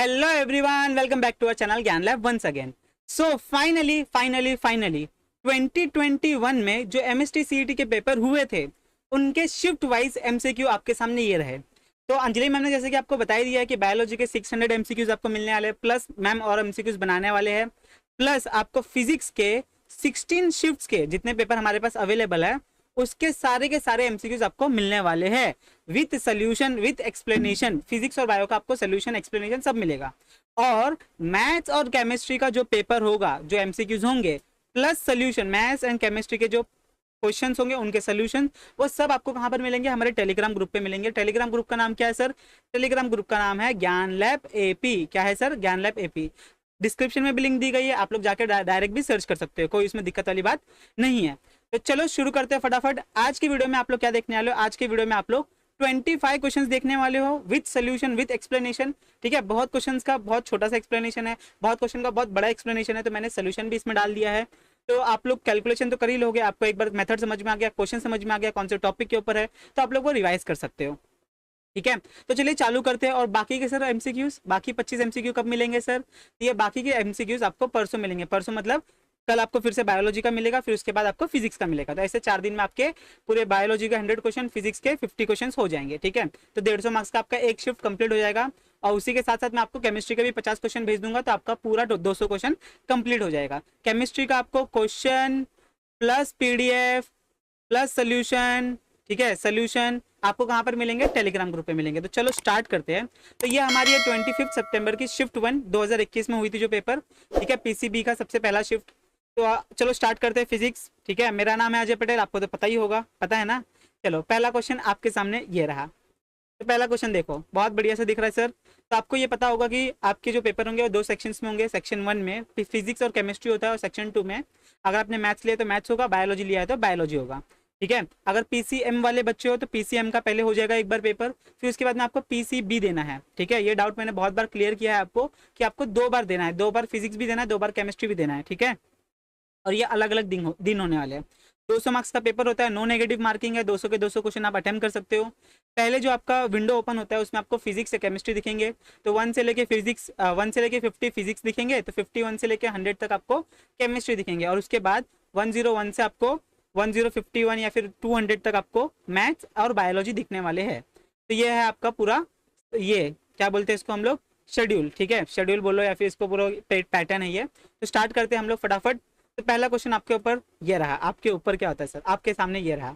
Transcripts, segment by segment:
Hello everyone, welcome back to our channel Gyan Lab once again. So finally 2021 में जो MST CET के paper हुए थे उनके शिफ्ट वाइज एमसीक्यू आपके सामने ये रहे। तो अंजलि मैम ने जैसे कि आपको बता ही दिया है कि बायोलॉजी के 600 एमसीक्यूज आपको मिलने वाले हैं, प्लस मैम और एमसीक्यूज बनाने वाले हैं, प्लस आपको फिजिक्स के 16 शिफ्ट्स के जितने पेपर हमारे पास अवेलेबल है उसके सारे के सारे एमसीक्यूज आपको मिलने वाले हैं with solution with explanation. Physics और बायो का आपको सोल्यूशन एक्सप्लेनेशन सब मिलेगा। और मैथ्स और केमिस्ट्री का जो पेपर होगा, जो एमसीक्यूज होंगे plus solution, maths and chemistry के जो क्वेश्चंस होंगे उनके सोल्यूशन, वो सब आपको कहां पर मिलेंगे? हमारे टेलीग्राम ग्रुप पे मिलेंगे। टेलीग्राम ग्रुप का नाम क्या है सर? टेलीग्राम ग्रुप का नाम है ज्ञान लैब एपी। क्या है सर? ज्ञान लैब एपी। डिस्क्रिप्शन में भी लिंक दी गई है, आप लोग जाकर डायरेक्ट भी सर्च कर सकते हो, कोई इसमें दिक्कत वाली बात नहीं है। तो चलो शुरू करते हैं फटाफट। आज की वीडियो में आप लोग क्या देखने वाले हो? आज की वीडियो में आप लोग 25 क्वेश्चंस देखने वाले हो विथ सोल्यूशन विथ एक्सप्लेनेशन। ठीक है, बहुत क्वेश्चंस का बहुत छोटा सा एक्सप्लेनेशन है, बहुत क्वेश्चन का बहुत बड़ा एक्सप्लेनेशन है, तो मैंने सोल्यूशन भी इसमें डाल दिया है। तो आप लोग कैलकुलेशन तो कर ही लोगे, आपको एक बार मेथड समझ में आ गया, क्वेश्चन समझ में आ गया, कौन से टॉपिक के ऊपर है, तो आप लोग वो रिवाइज कर सकते हो। ठीक है, तो चलिए चालू करते हैं। और बाकी के सर एमसीक्यूज, बाकी 25 एमसीक्यू कब मिलेंगे सर? ये बाकी के एमसीक्यूज आपको परसों मिलेंगे। परसों मतलब कल आपको फिर से बायोलॉजी का मिलेगा, फिर उसके बाद आपको फिजिक्स का मिलेगा। तो ऐसे 4 दिन में आपके पूरे बायोलॉजी का 100 क्वेश्चन, फिजिक्स के 50 क्वेश्चन हो जाएंगे। ठीक है, तो 150 मार्क्स का आपका एक शिफ्ट कंप्लीट हो जाएगा। और उसी के साथ साथ मैं आपको केमिस्ट्री के भी 50 क्वेश्चन भेज दूंगा, तो आपका पूरा 200 क्वेश्चन कंप्लीट हो जाएगा। केमिस्ट्री का आपको question plus PDF plus solution. ठीक है, सोल्यूशन आपको कहां पर मिलेंगे? टेलीग्राम ग्रुप पे मिलेंगे। तो चलो स्टार्ट करते हैं। तो ये हमारी है 25 सितंबर की शिफ्ट 1 2021 में हुई थी जो पेपर। ठीक है, पीसीबी का सबसे पहला शिफ्ट। तो चलो स्टार्ट करते हैं फिजिक्स। ठीक है, मेरा नाम है अजय पटेल, आपको तो पता ही होगा, पता है ना। चलो पहला क्वेश्चन आपके सामने ये रहा। तो पहला क्वेश्चन देखो, बहुत बढ़िया से दिख रहा है सर। तो आपको ये पता होगा कि आपके जो पेपर होंगे वो 2 सेक्शंस में होंगे। सेक्शन 1 में फिजिक्स और केमिस्ट्री होता है, और सेक्शन 2 में अगर आपने मैथ्स लिया तो मैथ्स होगा, बायोलॉजी लिया है तो बायोलॉजी होगा। ठीक है, अगर पीसीएम वाले बच्चे हो तो पीसीएम का पहले हो जाएगा एक बार पेपर, फिर उसके बाद में आपको पीसीबी देना है। ठीक है, ये डाउट मैंने बहुत बार क्लियर किया है आपको कि आपको 2 बार देना है, 2 बार फिजिक्स भी देना है, 2 बार केमिस्ट्री भी देना है। ठीक है, और ये अलग अलग दिन होने वाले हैं। 200 मार्क्स का पेपर होता है, नो नेगेटिव मार्किंग है, 200 के 200 क्वेश्चन आप अटेम्प्ट कर सकते हो। पहले जो आपका विंडो ओपन होता है उसमें आपको फिजिक्स से केमिस्ट्री दिखेंगे। तो 1 से लेके 50 फिजिक्स दिखेंगे, तो 51 से लेके 100 तक आपको केमिस्ट्री दिखेंगे। और उसके बाद 101 से आपको 1051 या फिर 200 तक आपको मैथ्स और बायोलॉजी दिखने वाले हैं। तो ये है आपका पूरा, ये क्या बोलते हैं इसको हम लोग? शेड्यूल। ठीक है, शेड्यूल बोलो या फिर इसको पूरा पैटर्न है ये। तो स्टार्ट करते हैं हम लोग फटाफट। तो पहला क्वेश्चन आपके ऊपर ये रहा। आपके ऊपर क्या होता है सर? आपके सामने ये रहा।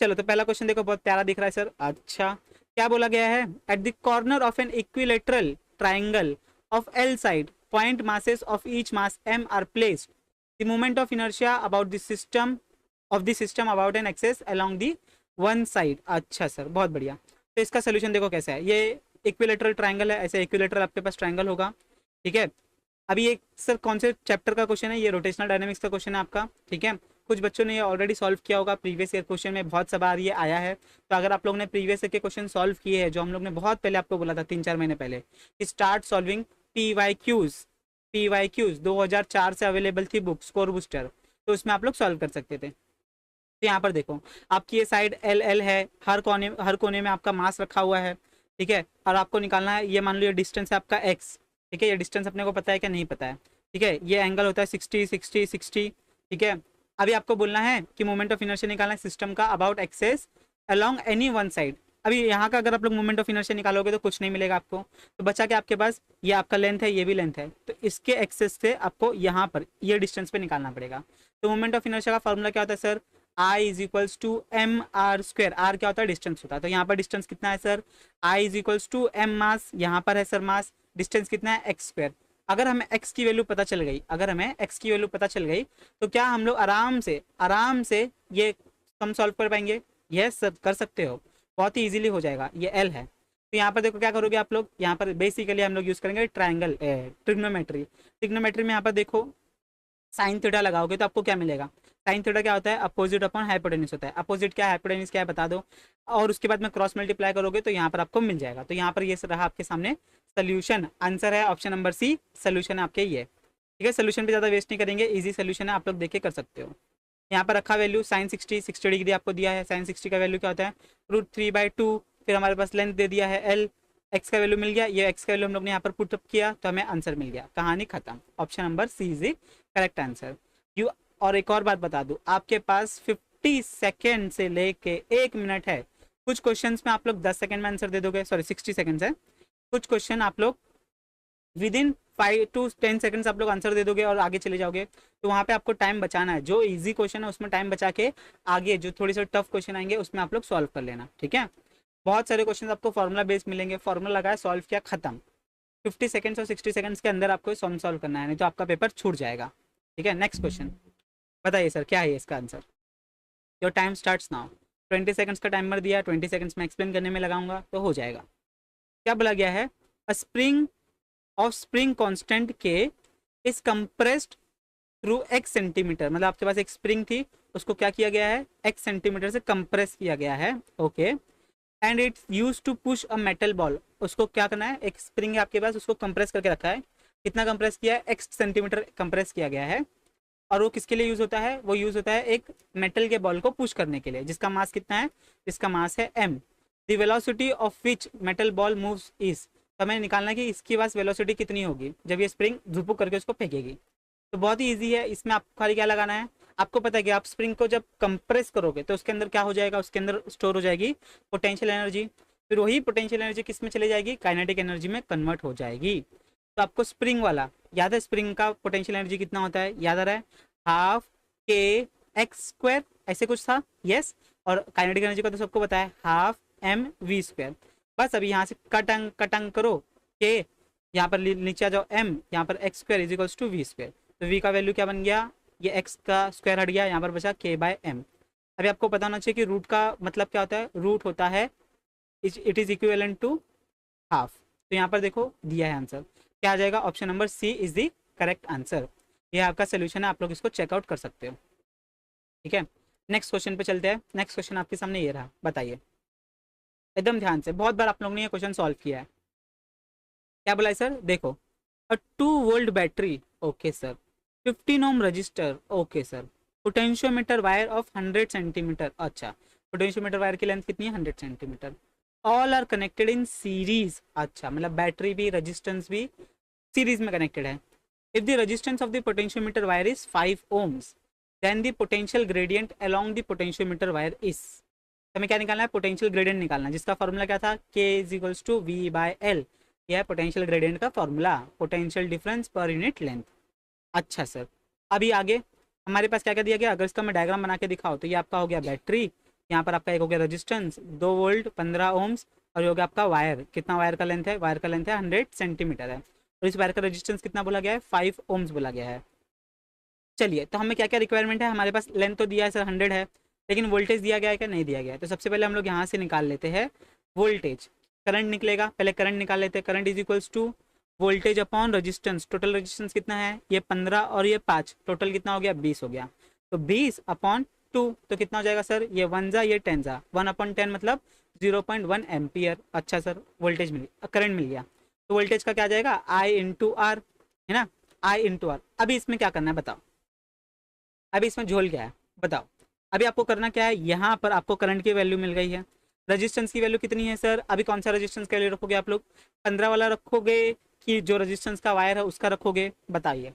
चलो तो पहला क्वेश्चन देखो, बहुत प्यारा दिख रहा है सर। अच्छा, क्या बोला गया है? At the corner of an equilateral triangle of L side point masses of each mass m are placed, the moment of inertia about the system about an axis along the one side. अच्छा sir, बहुत बढ़िया। तो इसका solution देखो कैसा है। ये equilateral triangle है, ऐसे इक्विलेटरल आपके पास ट्राइंगल होगा। ठीक है, अभी एक सर कौन से चैप्टर का क्वेश्चन है? ये रोटेशनल डायनामिक्स का क्वेश्चन है आपका। ठीक है, कुछ बच्चों ने ये ऑलरेडी सॉल्व किया होगा, प्रीवियस ईयर क्वेश्चन में बहुत बार ये आया है। तो अगर आप लोग ने प्रीवियस ईयर के क्वेश्चन सॉल्व किए हैं, जो हम लोग ने बहुत पहले आपको बोला था 3-4 महीने पहले कि स्टार्ट सॉल्विंग पीवाईक्यूज 2004 से अवेलेबल थी बुक स्कोर बूस्टर, तो उसमें आप लोग सॉल्व कर सकते थे। तो यहाँ पर देखो, आपकी ये साइड एल है, हर कोने में आपका मास रखा हुआ है। ठीक है, और आपको निकालना है, ये मान लो ये डिस्टेंस है आपका एक्स। ठीक है, ये डिस्टेंस अपने को पता है क्या? नहीं पता है। ठीक है, ये एंगल होता है 60। ठीक है, अभी आपको बोलना है कि मोमेंट ऑफ इनर्शिया निकालना है सिस्टम का about axis along any one side. अभी यहाँ का अगर आप लोग मोमेंट ऑफ इनर्शिया निकालोगे तो कुछ नहीं मिलेगा आपको। तो बचा के आपके पास ये आपका लेंथ है, ये भी लेंथ है, तो इसके एक्सेस से आपको यहाँ पर ये डिस्टेंस पे निकालना पड़ेगा। तो मोमेंट ऑफ इनर्शिया का फॉर्मूला क्या होता है sir? I is equals to M R square. R क्या होता है? डिस्टेंस होता है। तो यहाँ पर डिस्टेंस कितना है sir? I is equals to M mass, यहाँ पर है सर मास, डिस्टेंस कितना है? X square. अगर हमें x की वैल्यू पता चल गई, तो क्या हम लोग आराम से ये सम सॉल्व कर पाएंगे? यस सर, कर सकते हो, बहुत ही इजीली हो जाएगा। ये L है। तो यहाँ पर देखो क्या करोगे आप लोग, यहाँ पर बेसिकली हम लोग यूज करेंगे ट्राइंगल ट्रिग्नोमेट्री में यहाँ पर देखो साइन थीटा लगाओगे तो आपको क्या मिलेगा? साइन थीटा क्या होता है? अपोजिट अपॉन हाइपोटेन्यूज होता है। अपोजिट क्या है, हाइपोटेन्यूज क्या है, बता दो। और उसके बाद में क्रॉस मल्टीप्लाई करोगे तो यहाँ पर आपको मिल जाएगा। तो यहाँ पर ये रहा आपके सामने सोल्यूशन। आंसर है ऑप्शन नंबर सी, सोल्यूशन है आपके ये। ठीक है, सोल्यूशन पे ज़्यादा वेस्ट नहीं करेंगे, इजी सोल्यूशन है, आप लोग देख के कर सकते हो। यहाँ पर रखा वैल्यू साइन 60 डिग्री आपको दिया है। साइन 60 का वैल्यू क्या होता है? √3/2। फिर हमारे पास लेंथ दे दिया है L, एक्स का वैल्यू मिल गया, ये एक्स का वैल्यू हम लोग ने यहाँ पर पुट अप किया तो हमें आंसर मिल गया, कहानी खत्म। Option number C is the correct answer. You और एक और बात बता दूं, आपके पास 50 सेकेंड से लेके 1 मिनट है। कुछ क्वेश्चंस में आप लोग 10 सेकंड में आंसर दे दोगे, सॉरी 60 सेकंड्स है। कुछ क्वेश्चन आप लोग विद इन 5 to 10 सेकंड्स आप लोग आंसर दे दोगे और आगे चले जाओगे, तो वहां पे आपको टाइम बचाना है। जो इजी क्वेश्चन है उसमें टाइम बचा के आगे जो थोड़ी सी टफ क्वेश्चन आएंगे उसमें आप लोग सॉल्व कर लेना, ठीक है। बहुत सारे क्वेश्चन आपको फॉर्मुला बेस्ड मिलेंगे, फॉर्मुला लगाया सॉल्व किया खत्म। 50 सेकंड्स और 60 सेकंड्स के अंदर आपको सॉल्व करना है, नहीं तो आपका पेपर छूट जाएगा, ठीक है। नेक्स्ट क्वेश्चन बताइए सर क्या है इसका answer. Your time starts now. 20 seconds का टाइमर दिया, 20 सेकंड्स में एक्सप्लेन करने में लगाऊंगा तो हो जाएगा। क्या बोला गया है, a spring of spring constant K is compressed through x centimetre, मतलब आपके पास एक स्प्रिंग थी उसको क्या किया गया है, x सेंटीमीटर से कंप्रेस किया गया है, okay. And its use to push a metal ball, उसको क्या करना है, एक स्प्रिंग है आपके पास उसको कंप्रेस करके रखा है, कितना कंप्रेस किया है, x सेंटीमीटर कंप्रेस किया गया है। और वो किसके लिए यूज होता है, वो यूज होता है एक मेटल के बॉल को पुश करने के लिए, जिसका मास कितना है, जिसका मास है m। The velocity of which metal ball moves is, तो हमें निकालना है कि इसकी पास वेलोसिटी कितनी होगी जब ये स्प्रिंग झुपुक करके उसको फेंकेगी। तो बहुत ही ईजी है, इसमें आपको खाली क्या लगाना है, आपको पता है कि आप स्प्रिंग को जब कंप्रेस करोगे तो उसके अंदर क्या हो जाएगा, उसके अंदर स्टोर हो जाएगी पोटेंशियल एनर्जी, फिर वही पोटेंशियल एनर्जी किस में चले जाएगी, काइनेटिक एनर्जी में कन्वर्ट हो जाएगी। तो आपको स्प्रिंग वाला याद है, स्प्रिंग का पोटेंशियल एनर्जी कितना होता है, याद आ रहा है, हाफ के एक्स स्क्वायर ऐसे कुछ था, यस। और काइनेटिक एनर्जी का तो सबको पता है, हाफ एम वी स्क्वायर। बस अभी यहाँ से कटंग करो के, यहाँ पर नीचे आ जाओ m, यहाँ पर X square is equals to V square. तो v का वैल्यू क्या बन गया, ये x का स्क्वायर हट गया, यहाँ पर बचा k बाय m। अभी आपको पता होना चाहिए कि रूट का मतलब क्या होता है, रूट होता है it is equivalent to half. तो यहाँ पर देखो दिया है आंसर, क्या आ जाएगा, option number C is the correct answer. ये आपका सोल्यूशन है, आप लोग इसको चेकआउट कर सकते हो, ठीक है। नेक्स्ट क्वेश्चन पे चलते हैं। नेक्स्ट क्वेश्चन आपके सामने ये रहा, बताइए एकदम ध्यान से, बहुत बार आप लोगों ने ये क्वेश्चन सॉल्व किया है। क्या बोला है सर, देखो, a 2 volt battery, okay sir, 15 ohm resistor, okay sir, potentiometer wire of 100 centimetre, अच्छा पोटेंशियोमीटर वायर की लेंथ कितनी है, 100 centimetre, all are connected in series, अच्छा मतलब बैटरी भी रेजिस्टेंस भी सीरीज में कनेक्टेड है। If the resistance of the potentiometer wire is 5 ohms, then the potential gradient along the potentiometer wire is, हमें क्या निकालना है, पोटेंशियल ग्रेडियंट निकालना है, जिसका फॉर्मूला क्या था, k is equals to V by L. यह है पोटेंशियल ग्रेडियंट का formula, potential difference per unit length. अच्छा सर, अभी आगे हमारे पास क्या क्या दिया गया, अगर इसका मैं डायग्राम बना के दिखाओ तो ये आपका हो गया बैटरी, यहाँ पर आपका एक हो गया रेजिस्टेंस 2 वोल्ट 15 ओम्स, और ये हो गया आपका वायर, कितना वायर का लेंथ है, वायर का लेंथ है 100 सेंटीमीटर है, और इस वायर का रेजिस्टेंस कितना बोला गया है, 5 ओम्स बोला गया है। चलिए, तो हमें क्या क्या रिक्वायरमेंट है, हमारे पास लेंथ तो दिया है सर 100 है, लेकिन वोल्टेज दिया गया है क्या, नहीं दिया गया है। तो सबसे पहले हम लोग यहाँ से निकाल लेते हैं वोल्टेज, करंट निकलेगा, पहले करंट निकाल लेते हैं। Current is equals to voltage upon resistance, total resistance कितना है, ये 15 और ये 5, टोटल कितना हो गया, 20 हो गया। तो 20 अपॉन 2 तो कितना हो जाएगा सर, ये 1 जा ये 10 जा, 1 अपॉन 10 मतलब 0.1 एम्पियर। अच्छा सर, वोल्टेज मिल गया, करंट मिल गया, तो वोल्टेज का क्या जाएगा, आई इंटू आर, है ना, आई इंटू आर। अभी इसमें क्या करना है बताओ, अभी इसमें झोल क्या है बताओ। अभी आपको करना क्या है, यहाँ पर आपको करंट की वैल्यू मिल गई है, रेजिस्टेंस की वैल्यू कितनी है सर, अभी कौन सा रेजिस्टेंस का वैल्यू रखोगे आप लोग, 15 वाला रखोगे कि जो रेजिस्टेंस का वायर है उसका रखोगे, बताइए।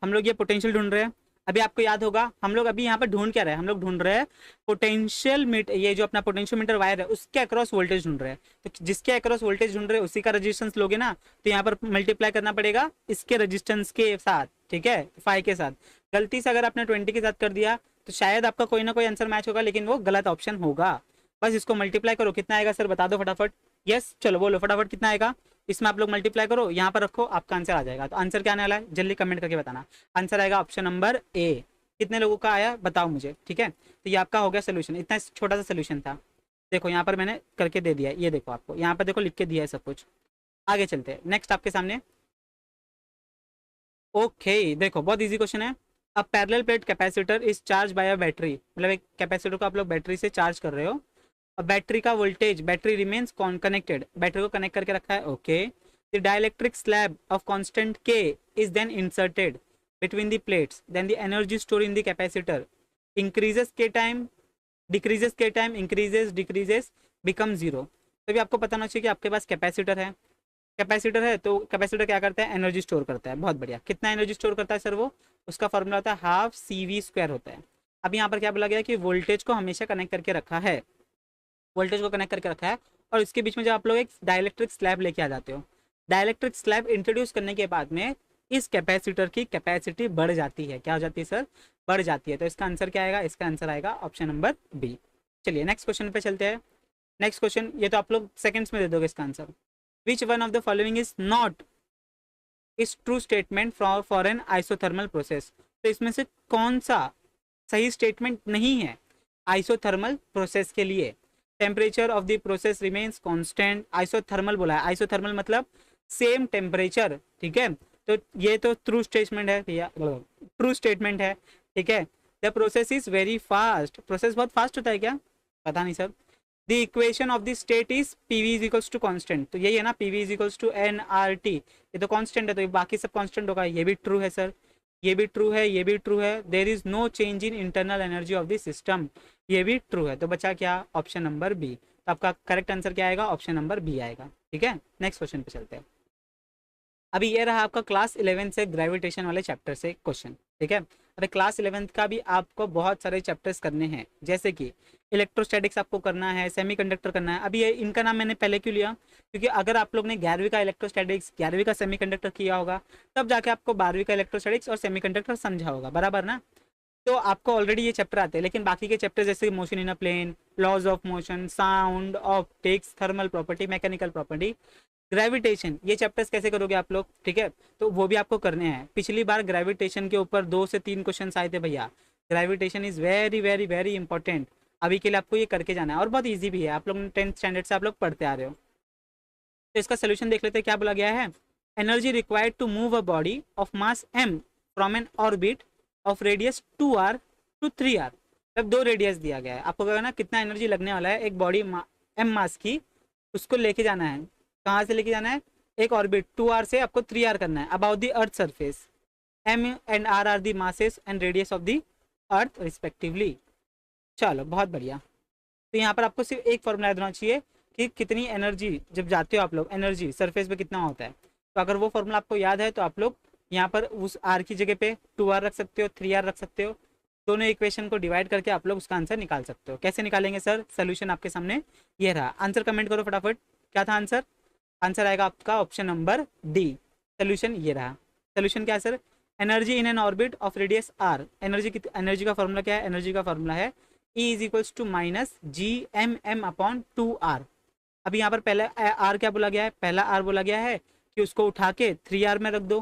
हम लोग ये पोटेंशियल ढूंढ रहे हैं, अभी आपको याद होगा हम लोग अभी यहाँ पर ढूंढ क्या रहे हैं, हम लोग ढूंढ रहे हैं पोटेंशियल मीट, ये जो अपना पोटेंशियोमीटर वायर है उसके अक्रॉस वोल्टेज ढूंढ रहे हैं। तो जिसके अक्रॉस वोल्टेज ढूंढ रहे हैं उसी का रेजिस्टेंस लोगे ना, तो यहाँ पर मल्टीप्लाई करना पड़ेगा इसके रेजिस्टेंस के साथ, ठीक है, 5 के साथ। गलती से अगर आपने 20 के साथ कर दिया तो शायद आपका कोई ना कोई आंसर मैच होगा, लेकिन वो गलत ऑप्शन होगा। बस इसको मल्टीप्लाई करो, कितना आएगा सर बता दो फटाफट, यस चलो बोलो फटाफट कितना आएगा, इसमें आप लोग मल्टीप्लाई करो, यहाँ पर रखो, आपका आंसर आ जाएगा। तो आंसर क्या आने वाला है, जल्दी कमेंट करके बताना। आंसर आएगा ऑप्शन नंबर ए। कितने लोगों का आया बताओ मुझे, ठीक है। तो ये आपका हो गया सोल्यूशन, इतना छोटा सा सोल्यूशन था। देखो यहाँ पर मैंने करके दे दिया, ये देखो आपको यहाँ पर देखो लिख के दिया है सब कुछ। आगे चलते हैं, नेक्स्ट आपके सामने, ओके देखो बहुत इजी क्वेश्चन है। अब parallel plate capacitor is charge by a battery, मतलब एक कैपेसिटर को आप लोग बैटरी से चार्ज कर रहे हो, और बैटरी का voltage, battery remains connected, battery को कनेक्ट करके रखा है, okay. The dielectric slab of constant K is then inserted between the plates, then the energy stored in the capacitor increases k time, decreases k time, increases decreases become 0। तभी आपको पता होना चाहिए कि आपके पास कैपेसिटर है। कैपेसिटर है तो कैपेसिटर क्या करता है, एनर्जी स्टोर करता है। बहुत बढ़िया, कितना एनर्जी स्टोर करता है सर वो, उसका फॉर्मूला होता है हाफ CV² होता है। अब यहाँ पर क्या बोला गया है कि वोल्टेज को हमेशा कनेक्ट करके रखा है, वोल्टेज को कनेक्ट करके रखा है, और इसके बीच में जब आप लोग एक डाइलेक्ट्रिक स्लैब लेके आ जाते हो, डाइलेक्ट्रिक स्लैब इंट्रोड्यूस करने के बाद में इस कैपेसिटर की कैपेसिटी बढ़ जाती है। क्या हो जाती है सर, बढ़ जाती है। तो इसका आंसर क्या आएगा, इसका आंसर आएगा ऑप्शन नंबर बी। चलिए नेक्स्ट क्वेश्चन पे चलते हैं। नेक्स्ट क्वेश्चन, ये तो आप लोग सेकंड्स में दे दोगे इसका answer. Which one of the following is not is true statement for an isothermal process. तो इसमें से कौन सा सही स्टेटमेंट नहीं है आइसोथर्मल प्रोसेस के लिए। Temperature of the process remains constant, isothermal बोला है, आइसोथर्मल मतलब सेम टेम्परेचर, ठीक है। तो ये तो ट्रू स्टेटमेंट है भैया, ट्रू स्टेटमेंट है, ठीक है। The process is very fast, process बहुत फास्ट होता है क्या, पता नहीं sir. The equation of the state is PV is equals to constant, तो यही है ना, PV is equals to NRT, ये तो कांस्टेंट है, तो बाकी सब कांस्टेंट होगा। ये भी ट्रू है सर, ये भी ट्रू है, ये भी ट्रू है। There is no change in internal energy of the system, ये भी ट्रू है। तो बचा क्या, ऑप्शन नंबर बी। तो आपका करेक्ट आंसर क्या आएगा, ऑप्शन नंबर बी आएगा, ठीक है। नेक्स्ट क्वेश्चन पे चलते हैं। अभी ये रहा आपका क्लास 11 से ग्रेविटेशन वाले चैप्टर से क्वेश्चन, ठीक है। अरे क्लास 11 का भी आपको बहुत सारे चैप्टर्स करने हैं, जैसे कि इलेक्ट्रोस्टैटिक्स आपको करना है, सेमीकंडक्टर करना है। अभी ये इनका नाम मैंने पहले क्यों लिया, क्योंकि अगर आप लोग ने 11वीं का इलेक्ट्रोस्टैटिक्स, 11वीं का सेमीकंडक्टर किया होगा, तब जाके आपको 12वीं का इलेक्ट्रोस्टैटिक्स और सेमीकंडक्टर समझा होगा, बराबर ना। तो आपको ऑलरेडी ये चैप्टर आते हैं, लेकिन बाकी के चैप्टर जैसे motion in a plane, laws of motion, sound, optics, thermal property, mechanical property, gravitation, ये चैप्टर्स कैसे करोगे आप लोग, ठीक है। तो वो भी आपको करने हैं। पिछली बार ग्रेविटेशन के ऊपर 2 से 3 क्वेश्चन आए थे भैया। Gravitation is very very very important, अभी के लिए आपको ये करके जाना है, और बहुत ईजी भी है, आप लोग 10th स्टैंडर्ड से आप लोग पढ़ते आ रहे हो। तो इसका सोल्यूशन देख लेते हैं, क्या बोला गया है। Energy required to move a body of mass m from an orbit of radius 2r to 3r। अब 2 रेडियस दिया गया है, आपको कहना कितना एनर्जी लगने वाला है एक बॉडी m मास की, उसको लेके जाना है। कहाँ से लेके जाना है, एक ऑर्बिट 2r से आपको 3r करना है about the earth surface. m and r are the masses and radius of the earth respectively. चलो बहुत बढ़िया। तो यहाँ पर आपको सिर्फ एक फॉर्मूला याद होना चाहिए कि कितनी एनर्जी जब जाते हो आप लोग, एनर्जी सरफेस पे कितना होता है। तो अगर वो फॉर्मूला आपको याद है तो आप लोग यहाँ पर उस r की जगह पे 2r रख सकते हो, 3r रख सकते हो। दोनों इक्वेशन को डिवाइड करके आप लोग उसका आंसर निकाल सकते हो। कैसे निकालेंगे सर, सोल्यूशन आपके सामने ये रहा। आंसर कमेंट करो फटाफट, क्या था आंसर। आंसर आएगा आपका ऑप्शन नंबर डी, सोल्यूशन ये रहा। सोल्यूशन क्या है sir, energy in an orbit of radius r। Energy का फॉर्मूला क्या है, एनर्जी का फॉर्मूला है E is equals to minus GMM upon 2r। अभी यहाँ पर पहले r क्या बोला गया है, पहला r बोला गया है कि उसको उठा के 3r में रख दो,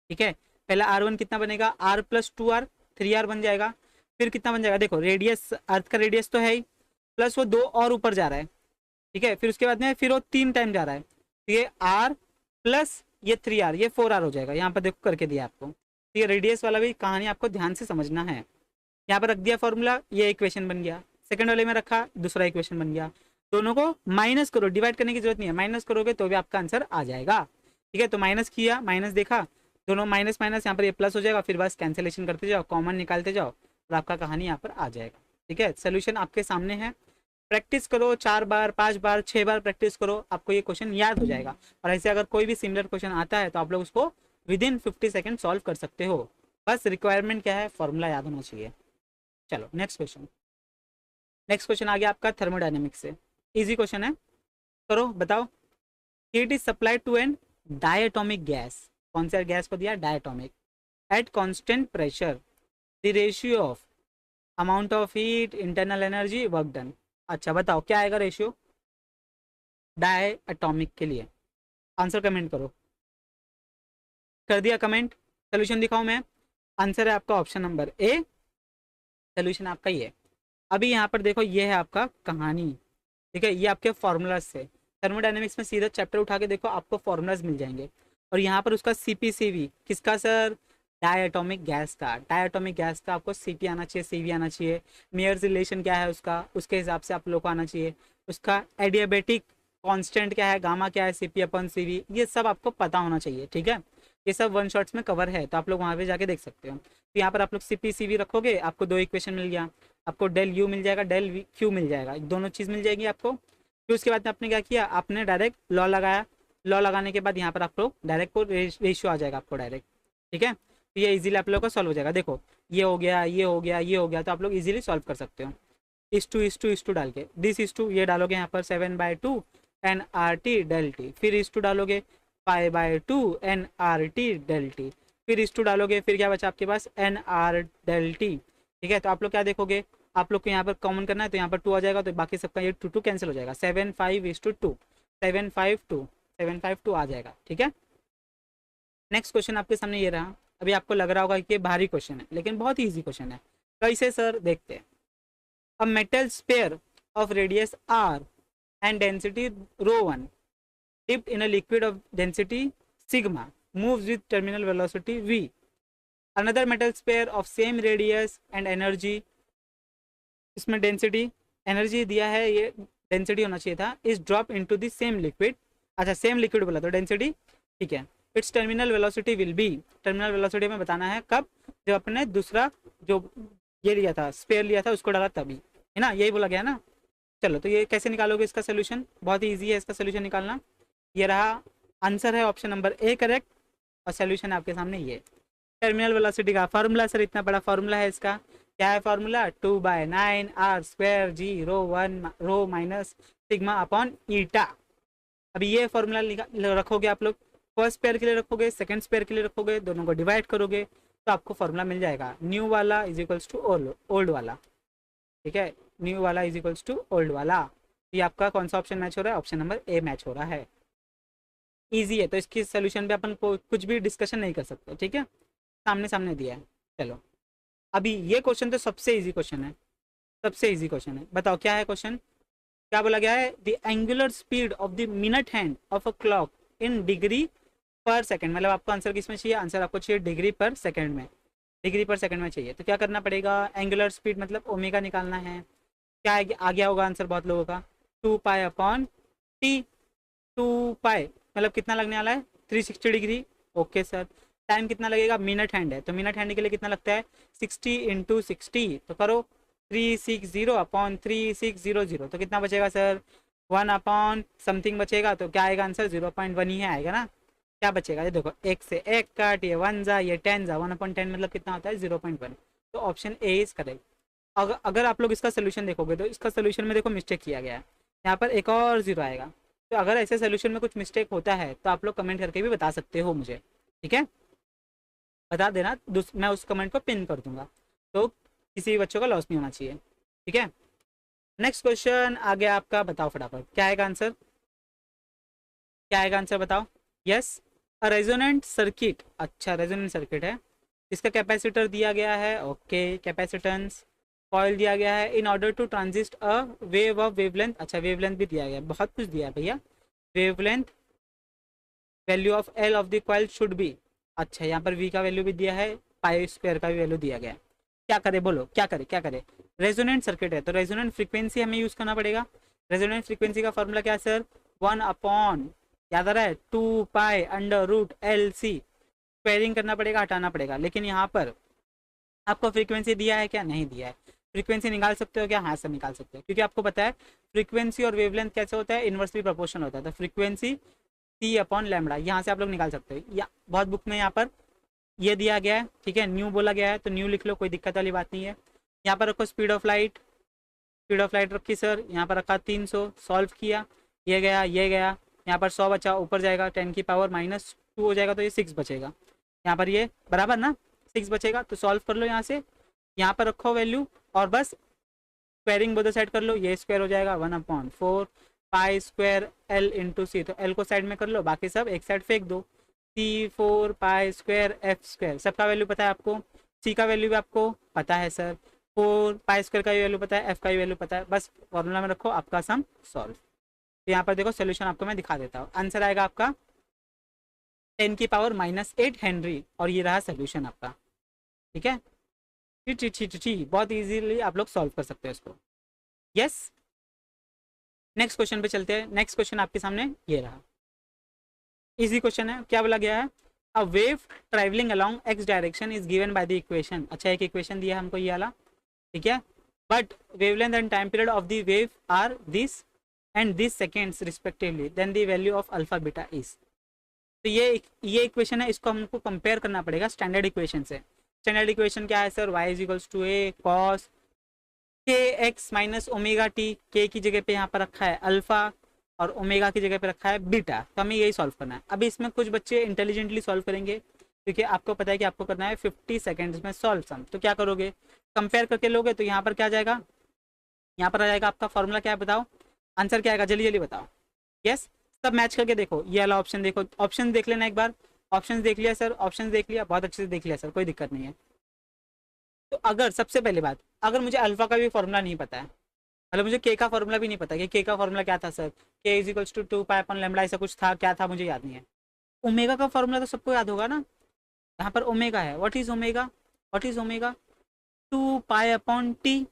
ठीक है। पहला r1 कितना बनेगा, r प्लस 2r, 3r बन जाएगा। फिर कितना बन जाएगा, देखो रेडियस, अर्थ का रेडियस तो है ही, प्लस वो 2 और ऊपर जा रहा है, ठीक है। फिर उसके बाद में फिर वो 3 टाइम जा रहा है, तो ये r प्लस ये 3r, ये 4r हो जाएगा। यहाँ पर देखो करके दिया आपको, तो ये रेडियस वाला भी कहानी आपको ध्यान से समझना है। यहाँ पर रख दिया फॉर्मूला, ये इक्वेशन बन गया। सेकंड वाले में रखा, दूसरा इक्वेशन बन गया। दोनों को माइनस करो, डिवाइड करने की जरूरत नहीं है, माइनस करोगे तो भी आपका आंसर आ जाएगा, ठीक है। तो माइनस किया, माइनस देखा, दोनों माइनस माइनस, यहाँ पर ये प्लस हो जाएगा, फिर बस कैंसिलेशन करते जाओ, कॉमन निकालते जाओ, और आपका कहानी यहाँ पर आ जाएगा, ठीक है। सोल्यूशन आपके सामने है, प्रैक्टिस करो 4 बार 5 बार 6 बार प्रैक्टिस करो, आपको ये क्वेश्चन याद हो जाएगा। और ऐसे अगर कोई भी सिमिलर क्वेश्चन आता है तो आप लोग उसको विद इन 50 सेकेंड सॉल्व कर सकते हो। बस रिक्वायरमेंट क्या है, फॉर्मूला याद होना चाहिए। चलो नेक्स्ट क्वेश्चन। नेक्स्ट क्वेश्चन आ गया आपका थर्मोडायनेमिक्स से, इजी क्वेश्चन है, करो बताओ। Heat is supplied to an diatomic gas, कौन सा गैस को दिया, diatomic, at constant pressure, the ratio of amount of heat, internal energy, work done. अच्छा बताओ क्या आएगा रेशियो डाई एटॉमिक के लिए, आंसर कमेंट करो। कर दिया कमेंट, सोल्यूशन दिखाओ मैं। आंसर है आपका ऑप्शन नंबर ए, सोल्यूशन आपका ये। अभी यहाँ पर देखो ये है आपका कहानी, ठीक है। ये आपके फॉर्मूलाज से, थर्मोडायनेमिक्स में सीधा चैप्टर उठा के देखो, आपको फॉर्मूलाज मिल जाएंगे। और यहाँ पर उसका CP/CV किसका सर, डायटोमिक गैस का। डायटोमिक गैस का आपको CP आना चाहिए, CV आना चाहिए। मेयर्स रिलेशन क्या है उसका, उसके हिसाब से आप लोग को आना चाहिए। उसका एडियाबेटिक कांस्टेंट क्या है, गामा क्या है, CP/CV, ये सब आपको पता होना चाहिए, ठीक है। ये सब 1 शॉट्स में कवर है, तो आप लोग वहाँ पे जाके देख सकते हो। तो यहाँ पर आप लोग CP/CV रखोगे, आपको 2 इक्वेशन मिल गया, आपको डेल U मिल जाएगा, डेल Q मिल जाएगा, दोनों चीज़ मिल जाएगी आपको। फिर उसके बाद में आपने क्या किया, आपने डायरेक्ट लॉ लगाया, लॉ लगाने के बाद यहाँ पर आप लोग डायरेक्ट को रेशियो आ जाएगा आपको डायरेक्ट, ठीक है। तो ये इजीली आप लोग का सॉल्व हो जाएगा। देखो ये हो गया, ये हो गया, ये हो गया, तो आप लोग इजीली सॉल्व कर सकते हो। इस टू डाल के, दिस इस टू ये डालोगे यहाँ पर 7/2 N R T del T, फिर इस टू डालोगे 5/2 N R T del T, फिर इस टू डालोगे, फिर क्या बचा आपके पास एन आर डेल टी, ठीक है। तो आप लोग क्या देखोगे, आप लोग को यहाँ पर कॉमन करना है, तो यहाँ पर 2 आ जाएगा, तो बाकी सबका ये 2 कैंसिल हो जाएगा। 7/5:2, 7/5:2 आ जाएगा, ठीक है। नेक्स्ट क्वेश्चन आपके सामने ये रहा। अभी आपको लग रहा होगा कि ये भारी क्वेश्चन है, लेकिन बहुत ही ईजी क्वेश्चन है। कैसे सर, देखते हैं। A metal sphere of radius r and density ρ1 dipped in a liquid of density sigma moves with terminal velocity v. Another metal sphere of same radius and energy, इसमें density energy दिया है, ये density होना चाहिए था, is drop into the same liquid. अच्छा same liquid बोला तो डेंसिटी, ठीक है। It's terminal velocity will be, terminal velocity में बताना है कब, जब अपने दूसरा जो ये लिया था स्पेयर लिया था उसको डाला तभी, है ना, यही बोला गया ना। चलो तो ये कैसे निकालोगे इसका सोल्यूशन, बहुत ही ईजी है इसका सोल्यूशन निकालना। ये रहा आंसर है ऑप्शन नंबर ए करेक्ट, और सोल्यूशन आपके सामने ये। टर्मिनल वेलोसिटी का फार्मूला सर, इतना बड़ा फार्मूला है इसका, क्या है formula, 2/9 r² g rho minus sigma upon ईटा। अभी ये फार्मूला रखोगे आप लोग, फर्स्ट पेयर के लिए रखोगे, सेकंड पेयर के लिए रखोगे, दोनों को डिवाइड करोगे तो आपको फार्मूला मिल जाएगा, न्यू वाला इज इक्वल्स टू ओल्ड वाला, ठीक है। न्यू वाला इज इक्वल्स टू ओल्ड वाला। ये आपका कौन सा ऑप्शन मैच हो रहा है, ऑप्शन नंबर ए मैच हो रहा है। इजी है, तो इसकी सोल्यूशन पे अपन को कुछ भी डिस्कशन नहीं कर सकते, ठीक है, सामने सामने दिया है। चलो अभी ये क्वेश्चन तो सबसे इजी क्वेश्चन है, सबसे इजी क्वेश्चन है। बताओ क्या है क्वेश्चन, क्या बोला गया है, the angular speed of the minute hand of a clock in degree पर सेकंड। मतलब आपको आंसर किस में चाहिए, आंसर आपको चाहिए डिग्री पर सेकंड में, डिग्री पर सेकंड में चाहिए। तो क्या करना पड़ेगा, एंगुलर स्पीड मतलब ओमेगा निकालना है। क्या आ गया होगा आंसर बहुत लोगों का, 2π/t, 2π मतलब कितना लगने वाला है, 360 डिग्री। ओके सर, टाइम कितना लगेगा, मिनट हैंड है तो मिनट हैंड के लिए कितना लगता है, 60 × 60, तो करो 360/3600, तो कितना बचेगा सर, 1 अपॉन समथिंग बचेगा। तो क्या आएगा आंसर, 0.1 ही आएगा ना। क्या बचेगा, ये देखो 1 से 1 काट, ये 1 जा, ये 10 जा, 1/10 मतलब कितना होता है 0.1। तो ऑप्शन ए इज करेक्ट। अगर आप लोग इसका सोल्यूशन देखोगे तो इसका सोल्यूशन में देखो मिस्टेक किया गया है, यहाँ पर एक और 0 आएगा। तो अगर ऐसे सोल्यूशन में कुछ मिस्टेक होता है तो आप लोग कमेंट करके भी बता सकते हो मुझे, ठीक है, बता देना, मैं उस कमेंट को पिन कर दूंगा, तो किसी भी बच्चों का लॉस नहीं होना चाहिए, ठीक है। नेक्स्ट क्वेश्चन आ गया आपका, बताओ फटाफट क्या आएगा आंसर, क्या आएगा आंसर बताओ। यस, अ रेजोनेंट सर्किट, अच्छा रेजोनेंट सर्किट है, इसका कैपेसिटर दिया गया है, ओके कैपेसिटेंस, कॉइल दिया गया है, in order to transmit a wave of wavelength, अच्छा वेवलेंथ भी दिया गया है, बहुत कुछ दिया है भैया। Wavelength value of L of the coil should be, अच्छा यहाँ पर वी का वैल्यू भी दिया है, π² का भी वैल्यू दिया गया है। क्या करे बोलो, क्या करे क्या करे, रेजोनेंट सर्किट है तो रेजोनेंट फ्रीक्वेंसी हमें यूज करना पड़ेगा। रेजोनेंट फ्रीक्वेंसी का फॉर्मूला क्या है सर, 1 अपॉन, याद आ रहा है, 2π√LC, स्क्वायरिंग करना पड़ेगा, हटाना पड़ेगा। लेकिन यहाँ पर आपको फ्रीक्वेंसी दिया है क्या, नहीं दिया है। फ्रीक्वेंसी निकाल सकते हो क्या, हाँ सर निकाल सकते हो, क्योंकि आपको पता है फ्रीक्वेंसी और वेवलेंथ कैसे होता है, इनवर्सली प्रोपोर्शनल होता है। तो फ्रीक्वेंसी c/λ यहाँ से आप लोग निकाल सकते हो, या बहुत बुक में यहाँ पर ये दिया गया है, ठीक है, न्यू बोला गया है तो न्यू लिख लो, कोई दिक्कत वाली बात नहीं है। यहाँ पर रखो speed of light, speed of light रखी सर, यहाँ पर रखा 300, सॉल्व किया, ये गया ये गया, यहाँ पर 100 बचा, ऊपर जाएगा 10⁻⁻² हो जाएगा, तो ये 6 बचेगा, यहाँ पर ये बराबर ना 6 बचेगा। तो सॉल्व कर लो यहाँ से, यहाँ पर रखो वैल्यू और बस स्क्वायरिंग बोथ साइड कर लो, ये स्क्वायर हो जाएगा 1/4 π² L × C, तो L को साइड में कर लो, बाकी सब एक साइड फेंक दो, C4 π² f², सबका वैल्यू पता है आपको, C का वैल्यू भी आपको पता है सर, 4 π² का वैल्यू पता है, F का वैल्यू पता है, बस फॉर्मूला में रखो, आपका सम सॉल्व। तो यहाँ पर देखो सोल्यूशन आपको मैं दिखा देता हूँ, आंसर आएगा आपका 10⁻⁻8 हेनरी, और ये रहा सोल्यूशन आपका, ठीक है। बहुत इजीली आप लोग सॉल्व कर सकते हो इसको। यस, नेक्स्ट क्वेश्चन पे चलते हैं। नेक्स्ट क्वेश्चन आपके सामने ये रहा, इजी क्वेश्चन है। क्या बोला गया है, a wave travelling along x direction is given by the equation, अच्छा एक इक्वेशन दिया है हमको ये वाला, ठीक है, but wavelength and time period of the wave are this, and this seconds respectively, then the value of alpha beta is. तो ये इक्वेशन है, इसको हमको कंपेयर करना पड़ेगा स्टैंडर्ड इक्वेशन से। स्टैंडर्ड इक्वेशन क्या है sir? Y is equals to A cos K X minus omega T, K की जगह पे यहाँ पर रखा है अल्फा और ओमेगा की जगह पे रखा है बीटा, तो हमें यही सॉल्व करना है। अभी इसमें कुछ बच्चे इंटेलिजेंटली सॉल्व करेंगे क्योंकि आपको पता है कि आपको करना है 50 सेकेंड्स में सॉल्व सम। तो क्या करोगे? कंपेयर करके लोगे, तो यहाँ पर क्या जाएगा? यहाँ पर आ जाएगा आपका फॉर्मूला क्या है बताओ, आंसर क्या आएगा? जल्दी जल्दी बताओ। यस, सब मैच करके देखो, ये वाला ऑप्शन देखो, ऑप्शन देख लेना एक बार। ऑप्शन देख लिया सर? ऑप्शन देख लिया, बहुत अच्छे से देख लिया सर, कोई दिक्कत नहीं है। तो अगर सबसे पहली बात, अगर मुझे अल्फा का भी फॉर्मूला नहीं पता है, मतलब मुझे के का फॉर्मूला भी नहीं पता कि के का फॉर्मूला क्या था sir, K is equals to 2 pi upon lambda, ऐसा कुछ था, क्या था मुझे याद नहीं है। ओमेगा का फॉर्मूला तो सबको याद होगा ना, यहाँ पर ओमेगा है। What is omega? What is omega? 2 pi upon T.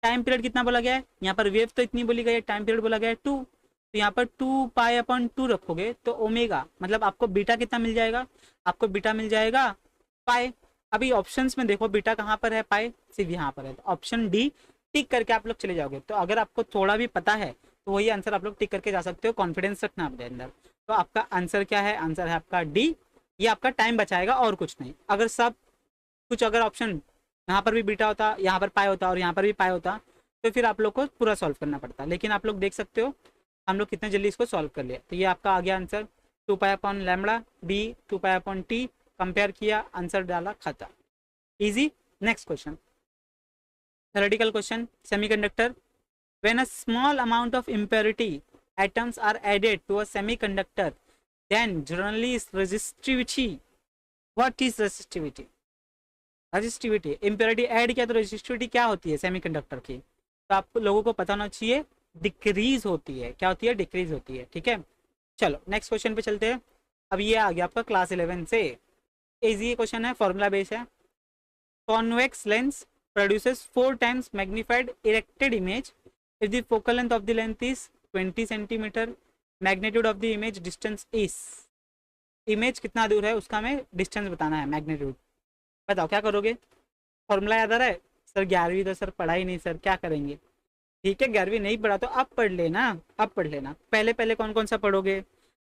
Time period कितना बोला गया है यहाँ पर? वेव तो इतनी बोली गई है, टाइम पीरियड बोला गया है 2, तो यहाँ पर 2 पाई अपॉन 2 रखोगे तो ओमेगा, मतलब आपको बीटा कितना मिल जाएगा? आपको बीटा मिल जाएगा पाई। अभी ऑप्शंस में देखो बीटा कहाँ पर है, पाई सिर्फ यहाँ पर है, तो ऑप्शन डी टिक करके आप लोग चले जाओगे। तो अगर आपको थोड़ा भी पता है तो वही आंसर आप लोग टिक करके जा सकते हो, कॉन्फिडेंस रखना अपने अंदर। तो आपका आंसर क्या है? आंसर है आपका डी। ये आपका टाइम बचाएगा और कुछ नहीं। अगर सब कुछ, अगर ऑप्शन यहाँ पर भी बीटा होता, यहाँ पर पाई होता और यहाँ पर भी पाई होता, तो फिर आप लोग को पूरा सॉल्व करना पड़ता। लेकिन आप लोग देख सकते हो हम लोग कितने जल्दी इसको सॉल्व कर लिया। तो ये आपका आ गया answer 2 pi upon lambda, B 2 pi upon T, compare किया, आंसर डाला, खाता। Easy. Next question, theoretical question, semiconductor. When a small amount of impurity atoms are added to a semiconductor, then generally is resistivity. What is resistivity? Resistivity, impurity add किया तो resistivity क्या होती है semiconductor की? तो आप लोगों को पता होना चाहिए, डिक्रीज होती है। क्या होती है? डिक्रीज होती है। ठीक है, चलो नेक्स्ट क्वेश्चन पे चलते हैं। अब ये आ गया आपका क्लास 11 से, इजी क्वेश्चन है, फॉर्मूला बेस है। Convex lens produces 4 times magnified erected image if the focal length of the length is 20 centimeter, magnitude of the image distance is। Image कितना दूर है उसका हमें डिस्टेंस बताना है, मैग्नीट्यूड। बताओ क्या करोगे? फॉर्मूला याद आ रहा है? सर 11वीं तो सर पढ़ा ही नहीं सर, क्या करेंगे? ठीक है, 11वीं नहीं पढ़ा तो अब पढ़ लेना, अब पढ़ लेना। पहले पहले कौन कौन सा पढ़ोगे?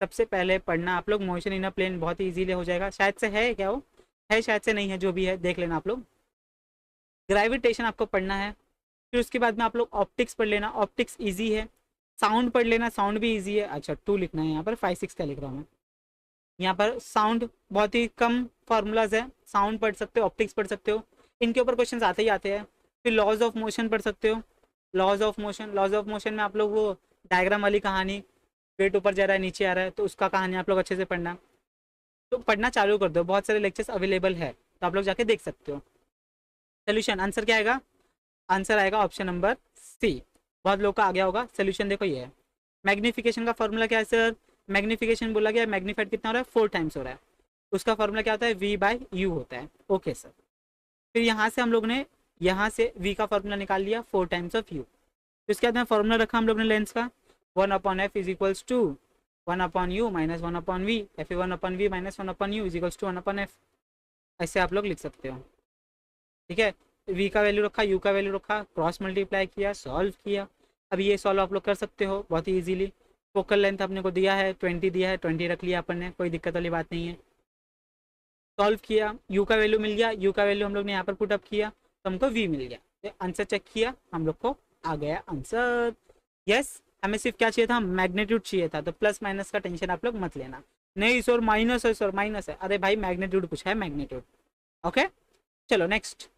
सबसे पहले पढ़ना आप लोग मोशन इन अ प्लेन, बहुत ही इजीली हो जाएगा। शायद से है क्या वो, है शायद से नहीं है, जो भी है देख लेना आप लोग। ग्रेविटेशन आपको पढ़ना है, फिर उसके बाद में आप लोग ऑप्टिक्स पढ़ लेना, ऑप्टिक्स इजी है। साउंड पढ़ लेना, साउंड भी इजी है। अच्छा 2 लिखना है यहाँ पर, 5 6 क्या लिख रहा हूँ मैं यहाँ पर? साउंड बहुत ही कम फार्मूलाज है, साउंड पढ़ सकते हो, ऑप्टिक्स पढ़ सकते हो, इनके ऊपर क्वेश्चन आते ही आते हैं। फिर लॉज ऑफ मोशन पढ़ सकते हो, laws of motion. Laws of motion में आप लोग वो डायग्राम वाली कहानी, वेट ऊपर जा रहा है नीचे आ रहा है, तो उसका कहानी आप लोग अच्छे से पढ़ना। तो पढ़ना चालू कर दो, बहुत सारे लेक्चर्स अवेलेबल है, तो आप लोग जाके देख सकते हो। सोल्यूशन, आंसर क्या आएगा? आंसर आएगा ऑप्शन नंबर सी। बहुत लोग का आ गया होगा। सोल्यूशन देखो ये है। मैग्निफिकेशन का फॉर्मूला क्या है सर? मैग्निफिकेशन बोला गया, मैग्नीफाइड कितना हो रहा है? 4 टाइम्स हो रहा है। उसका फॉर्मूला क्या होता है? V/U होता है। ओके सर, फिर यहाँ से हम लोग ने यहाँ से V का फॉर्मूला निकाल लिया, 4 टाइम्स ऑफ U। उसके बाद में फॉर्मूला रखा हम लोग ने लेंस का, 1/f is equals to 1/U minus 1/V, या फिर 1/V minus 1/U is equals to 1/f। ऐसे आप लोग लिख सकते हो। ठीक है, V का वैल्यू रखा, U का वैल्यू रखा, क्रॉस मल्टीप्लाई किया, सॉल्व किया। अब ये सॉल्व आप लोग कर सकते हो बहुत ही इजीली। फोकल लेंथ अपने को दिया है 20 दिया है, 20 रख लिया अपन ने, कोई दिक्कत वाली बात नहीं है। सॉल्व किया, U का वैल्यू मिल गया, U का वैल्यू हम लोग ने यहाँ पर पुट अप किया तो हमको V मिल गया। तो आंसर चेक किया, हम लोग को आ गया आंसर। यस, हमें सिर्फ क्या चाहिए था? मैग्नीट्यूड चाहिए था। तो प्लस माइनस का टेंशन आप लोग मत लेना। नहीं सर माइनस है, सर माइनस है, अरे भाई मैग्नीट्यूड कुछ है, मैग्नीट्यूड। ओके चलो नेक्स्ट,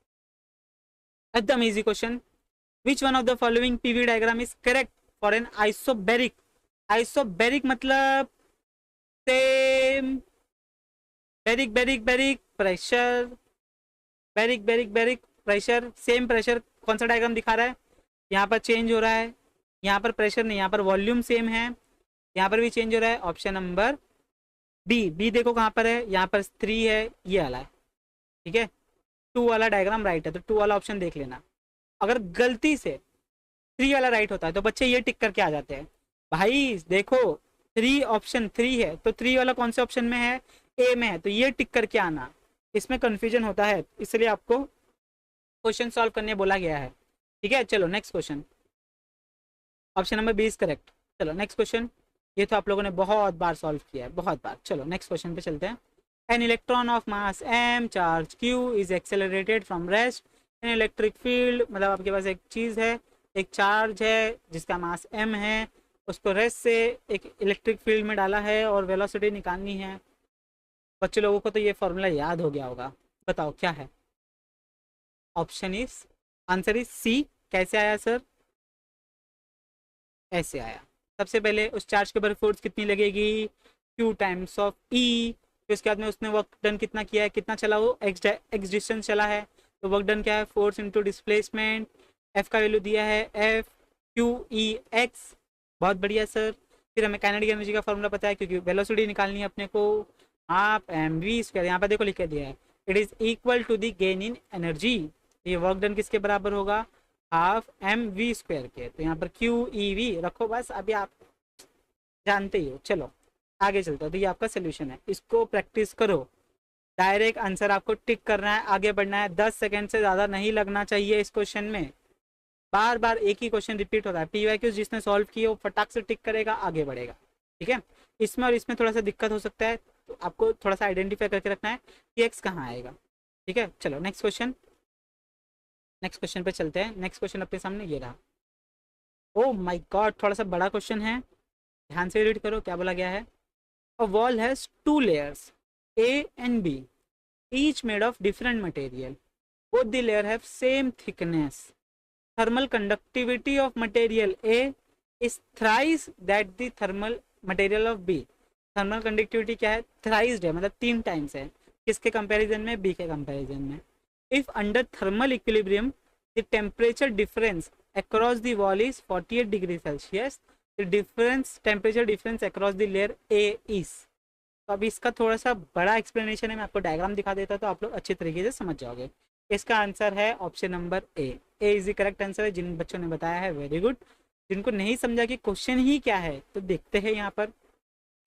एकदम easy question. Which one of the following PV diagram is correct for an isobaric? Isobaric मतलब same, baric baric baric pressure, baric baric baric pressure, same pressure. कौन सा डायग्राम दिखा रहा है? यहाँ पर चेंज हो रहा है, यहाँ पर प्रेशर नहीं, यहाँ पर वॉल्यूम सेम है, यहाँ पर भी चेंज हो रहा है। Option number B. बी देखो कहाँ पर है, यहाँ पर 3 है, ये वाला है। ठीक है, 2 वाला डायग्राम राइट है, तो 2 वाला ऑप्शन देख लेना। अगर गलती से 3 वाला राइट होता है तो बच्चे ये टिक करके आ जाते हैं। भाई देखो 3 ऑप्शन 3 है, तो 3 वाला कौन से ऑप्शन में है? ए में है, तो ये टिक करके आना। इसमें कंफ्यूजन होता है, इसलिए आपको क्वेश्चन सॉल्व करने बोला गया है। ठीक है, चलो next question. Option number B is correct. चलो नेक्स्ट क्वेश्चन, ये तो आप लोगों ने बहुत बार सॉल्व किया है, बहुत बार। चलो नेक्स्ट क्वेश्चन पे चलते हैं। An electron of mass m charge q is accelerated from rest in electric field. मतलब आपके पास एक चीज़ है, एक चार्ज है जिसका मास m है, उसको रेस्ट से एक इलेक्ट्रिक फील्ड में डाला है और वेलोसिटी निकालनी है। बच्चे लोगों को तो ये फॉर्मूला याद हो गया होगा, बताओ क्या है। Option is, answer is C. कैसे आया सर? ऐसे आया। सबसे पहले उस चार्ज के ऊपर फोर्स कितनी लगेगी, Q टाइम्स ऑफ E। फिर उसके बाद में उसने वर्क डन कितना किया है, कितना चला वो, एक्स डिस्टेंस चला है, तो वर्क डन क्या है, फोर्स इनटू डिस्प्लेसमेंट। F का वैल्यू दिया है F Q E X। बहुत बढ़िया सर। फिर हमें काइनेटिक एनर्जी का फॉर्मूला पता है, क्योंकि वेलोसिटी निकालनी है अपने को, हाफ एम वी स्क्वायर। यहाँ पर देखो लिख के दिया है, it is equal to the gain in energy. ये वर्क डन किसके बराबर होगा, हाफ एम वी स्क्वायर के। तो यहाँ पर क्यू ई वी रखो बस, अभी आप जानते ही हो। चलो आगे चलते हो, तो ये आपका सोल्यूशन है, इसको प्रैक्टिस करो। डायरेक्ट आंसर आपको टिक करना है, आगे बढ़ना है। 10 सेकंड से ज़्यादा नहीं लगना चाहिए इस क्वेश्चन में। बार बार एक ही क्वेश्चन रिपीट होता है। PYQ जिसने सॉल्व किया वो फटाक से टिक करेगा, आगे बढ़ेगा। ठीक है, इसमें और इसमें थोड़ा सा दिक्कत हो सकता है, तो आपको थोड़ा सा आइडेंटिफाई करके रखना है कि एक्स कहाँ आएगा। ठीक है, चलो नेक्स्ट क्वेश्चन, नेक्स्ट क्वेश्चन पे चलते हैं। नेक्स्ट क्वेश्चन अपने सामने ये रहा। ओ माय गॉड, थोड़ा सा बड़ा क्वेश्चन है, ध्यान से रीड करो क्या बोला गया है। A wall has 2 layers A and B, each made of different material. Both the layer have same thickness. Thermal conductivity of material A is thrice that the thermal material of B. Thermal conductivity क्या है, thrice है, मतलब 3 times है। किसके comparison में, B के comparison में। If under thermal equilibrium the temperature difference across the wall is 48 degree Celsius, the difference temperature difference across the layer A is. तो अभी इसका थोड़ा सा बड़ा एक्सप्लेनेशन है, मैं आपको डायग्राम दिखा देता तो आप लोग अच्छे तरीके से समझ जाओगे। इसका आंसर है option number A. A is the correct answer है। जिन बच्चों ने बताया है वेरी गुड। जिनको नहीं समझा कि क्वेश्चन ही क्या है, तो देखते हैं यहाँ पर।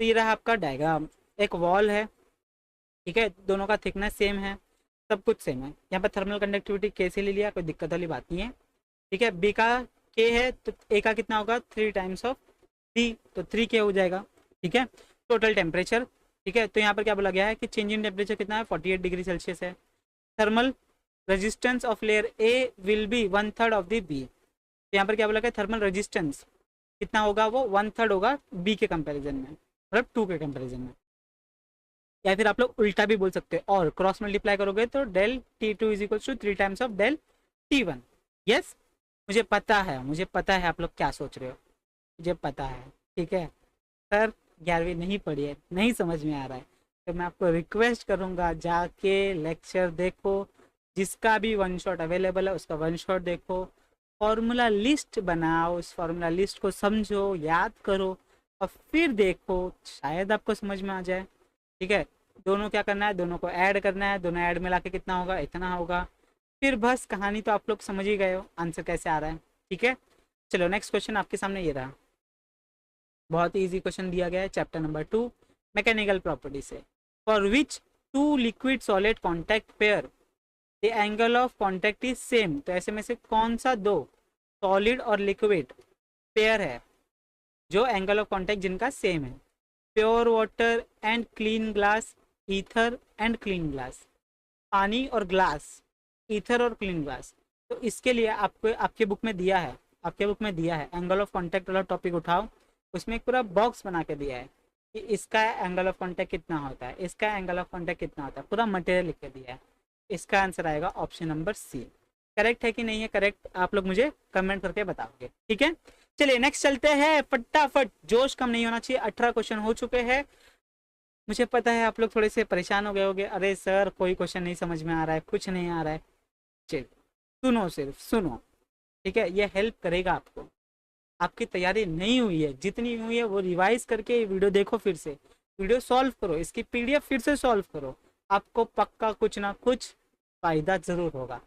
तो ये रहा आपका डायग्राम, एक वॉल है, ठीक है, दोनों का थिकनेस सेम है, सब कुछ सेम है। यहाँ पर थर्मल कंडक्टिविटी के से ले लिया, कोई दिक्कत वाली बात नहीं है। ठीक है, बी का के है तो ए का कितना होगा, 3 टाइम्स ऑफ बी, तो 3 के हो जाएगा। ठीक है, टोटल टेम्परेचर, ठीक है, तो यहाँ पर क्या बोला गया है कि चेंज इन टेम्परेचर कितना है, 48 डिग्री सेल्सियस है। Thermal resistance of layer A will be 1/3 of the B. तो यहाँ पर क्या बोला गया, थर्मल रेजिस्टेंस कितना होगा, वो 1/3 होगा बी के कंपेरिजन में, मतलब 2 के कंपेरिजन में। या फिर आप लोग उल्टा भी बोल सकते हो, और क्रॉस मल्टीप्लाई करोगे तो del T2 is equal to 3 times of del T1। Yes, मुझे पता है, मुझे पता है आप लोग क्या सोच रहे हो, मुझे पता है। ठीक है सर, 11वीं नहीं पढ़ी है, नहीं समझ में आ रहा है, तो मैं आपको रिक्वेस्ट करूँगा जाके लेक्चर देखो, जिसका भी वन शॉट अवेलेबल है उसका वन शॉट देखो, फॉर्मूला लिस्ट बनाओ, उस फॉर्मूला लिस्ट को समझो, याद करो, और फिर देखो, शायद आपको समझ में आ जाए। ठीक है, दोनों क्या करना है, दोनों को ऐड करना है, दोनों ऐड मिला के कितना होगा, इतना होगा। फिर बस कहानी तो आप लोग समझ ही गए हो, आंसर कैसे आ रहा है। ठीक है, चलो नेक्स्ट क्वेश्चन आपके सामने ये रहा। बहुत ही ईजी क्वेश्चन दिया गया है, चैप्टर नंबर 2 मैकेनिकल प्रॉपर्टी से। For which 2 liquid solid contact pair the angle of contact is same. तो ऐसे में से कौन सा 2 सॉलिड और लिक्विड पेयर है जो एंगल ऑफ कॉन्टैक्ट जिनका सेम है। Pure water and clean glass, ether and clean glass, पानी और ग्लास, ईथर और क्लीन ग्लास। तो इसके लिए आपको आपके बुक में दिया है, आपके बुक में दिया है एंगल ऑफ कॉन्टैक्ट वाला टॉपिक उठाओ, उसमें एक पूरा बॉक्स बना के दिया है कि इसका एंगल ऑफ कॉन्टैक्ट कितना होता है, इसका एंगल ऑफ कॉन्टैक्ट कितना होता है, पूरा मटेरियल लिख के दिया है। इसका आंसर आएगा ऑप्शन नंबर सी। करेक्ट है कि नहीं है करेक्ट, आप लोग मुझे कमेंट करके बताओगे। ठीक है, चलिए नेक्स्ट चलते हैं फटाफट, जोश कम नहीं होना चाहिए। 18 क्वेश्चन हो चुके हैं। मुझे पता है आप लोग थोड़े से परेशान हो गए होंगे, अरे सर कोई क्वेश्चन नहीं समझ में आ रहा है, कुछ नहीं आ रहा है। चलिए सुनो, सिर्फ सुनो, ठीक है, ये हेल्प करेगा आपको। आपकी तैयारी नहीं हुई है, जितनी हुई है वो रिवाइज करके वीडियो देखो, फिर से वीडियो सॉल्व करो, इसकी PDF फिर से सॉल्व करो, आपको पक्का कुछ ना कुछ फायदा जरूर होगा।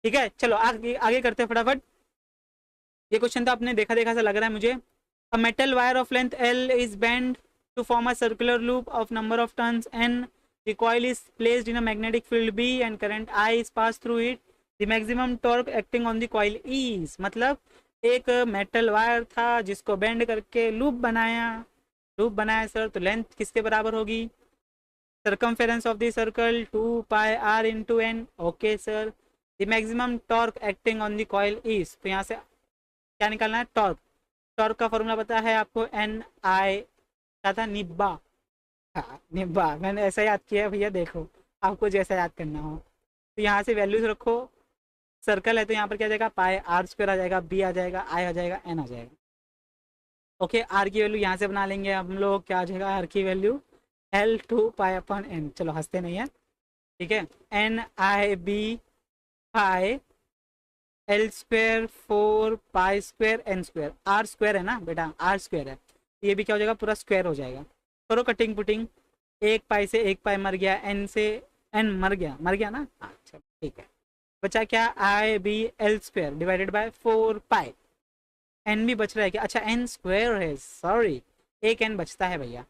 ठीक है, चलो आगे आगे करते हैं फटाफट। ये क्वेश्चन तो आपने देखा देखा सा लग रहा है मुझे। A metal wire of length L is bend to form a circular loop of number of turns n. The coil is placed in a magnetic field B and current I is passed through it. The maximum torque acting on the coil is, मतलब एक metal wire था जिसको bend करके loop बनाया sir, तो length किसके बराबर होगी? Circumference of the circle 2 πr into N. Okay sir. The maximum torque acting on the coil is, तो यहाँ से क्या निकालना है? टॉर्क। टॉर्क का फॉर्मूला पता है आपको, एन आई, क्या था? निब्बा। हाँ निब्बा, मैंने ऐसा याद किया है भैया, देखो आपको जैसा याद करना हो। तो यहाँ से वैल्यूज रखो, सर्कल है तो यहाँ पर क्या आ जाएगा? पाई आर स्क्वायर आ जाएगा, बी आ जाएगा, आई आ जाएगा, एन आ जाएगा। ओके, आर की वैल्यू यहाँ से बना लेंगे हम लोग, क्या आ जाएगा आर की वैल्यू? L2 π/n। चलो हंसते नहीं है, ठीक है। N I B pi L square 4 π² N square, R square है ना बेटा, आर स्क्वायर है, ये भी क्या हो जाएगा? पूरा स्क्वायर हो जाएगा। करो कटिंग पुटिंग, 1 π से 1 π मर गया, एन से एन मर गया ना। अच्छा ठीक है, बचा क्या? I B L square divided by 4 π। N भी बच रहा है क्या? अच्छा एन स्क्वायर है, सॉरी, एक एन बचता है भैया।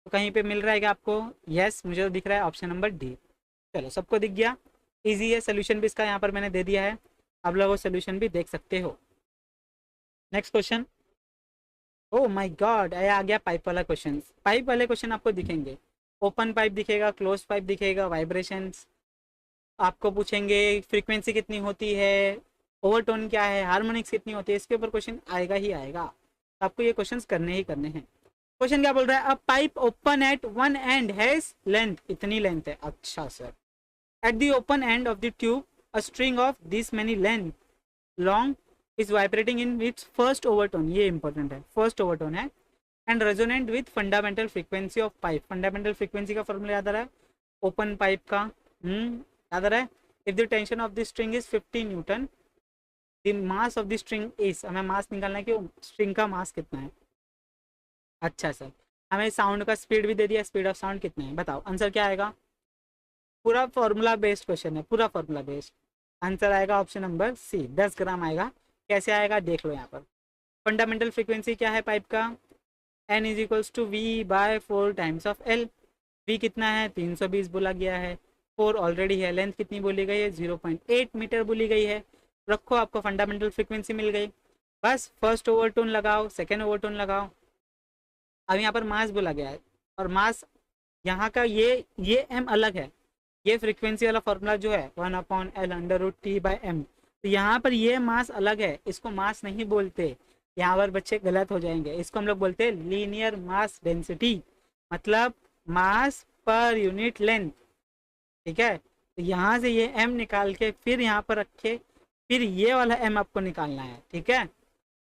तो कहीं पे मिल रहा है क्या आपको? यस, मुझे तो दिख रहा है ऑप्शन नंबर डी। चलो सबको दिख गया, इजी है। सोल्यूशन भी इसका यहाँ पर मैंने दे दिया है, आप लोग वो सोल्यूशन भी देख सकते हो। Next question. Oh my God, आ गया पाइप वाला क्वेश्चन। पाइप वाले क्वेश्चन आपको दिखेंगे, ओपन पाइप दिखेगा, क्लोज पाइप दिखेगा, वाइब्रेशंस आपको पूछेंगे, फ्रीक्वेंसी कितनी होती है, ओवरटोन क्या है, हार्मोनिक्स कितनी होती है, इसके ऊपर क्वेश्चन आएगा ही आएगा। आपको ये क्वेश्चंस करने ही करने हैं। क्वेश्चन क्या बोल रहा है? अ pipe open at one and has length, इतनी लेंथ है। अच्छा sir, at the open end of the tube a string of this many length long is vibrating in which first overtone, ये इंपॉर्टेंट है, first overtone है, and resonant with fundamental frequency of pipe. Fundamental frequency का formula याद आ रहा है open pipe का? याद आ रहा है? If the tension of the string is 50 Newton, the mass of the string is, हमें मास निकालना है कि स्ट्रिंग का मास कितना है। अच्छा सर, हमें साउंड का स्पीड भी दे दिया, स्पीड ऑफ साउंड कितना है, बताओ आंसर क्या आएगा? पूरा फॉर्मूला बेस्ड क्वेश्चन है, पूरा फॉर्मूला बेस्ड। आंसर आएगा ऑप्शन नंबर सी, 10 ग्राम आएगा। कैसे आएगा देख लो यहाँ पर। फंडामेंटल फ्रीक्वेंसी क्या है पाइप का? N is equals to V by 4 times of L. V कितना है? 320 बोला गया है, 4 ऑलरेडी है, लेंथ कितनी बोली गई है? 0.8 मीटर बोली गई है। रखो, आपको फंडामेंटल फ्रीक्वेंसी मिल गई। बस फर्स्ट ओवरटोन लगाओ, सेकेंड ओवरटोन लगाओ। अब यहाँ पर मास बोला गया है, और मास यहाँ का ये एम अलग है, ये फ्रीक्वेंसी वाला फॉर्मूला जो है 1/L√T/m, तो यहाँ पर ये मास अलग है, इसको मास नहीं बोलते। यहाँ पर बच्चे गलत हो जाएंगे, इसको हम लोग बोलते हैं लीनियर मास डेंसिटी, मतलब मास पर यूनिट लेंथ, ठीक है। तो यहाँ से ये m निकाल के फिर यहाँ पर रखे, फिर ये वाला m आपको निकालना है, ठीक है।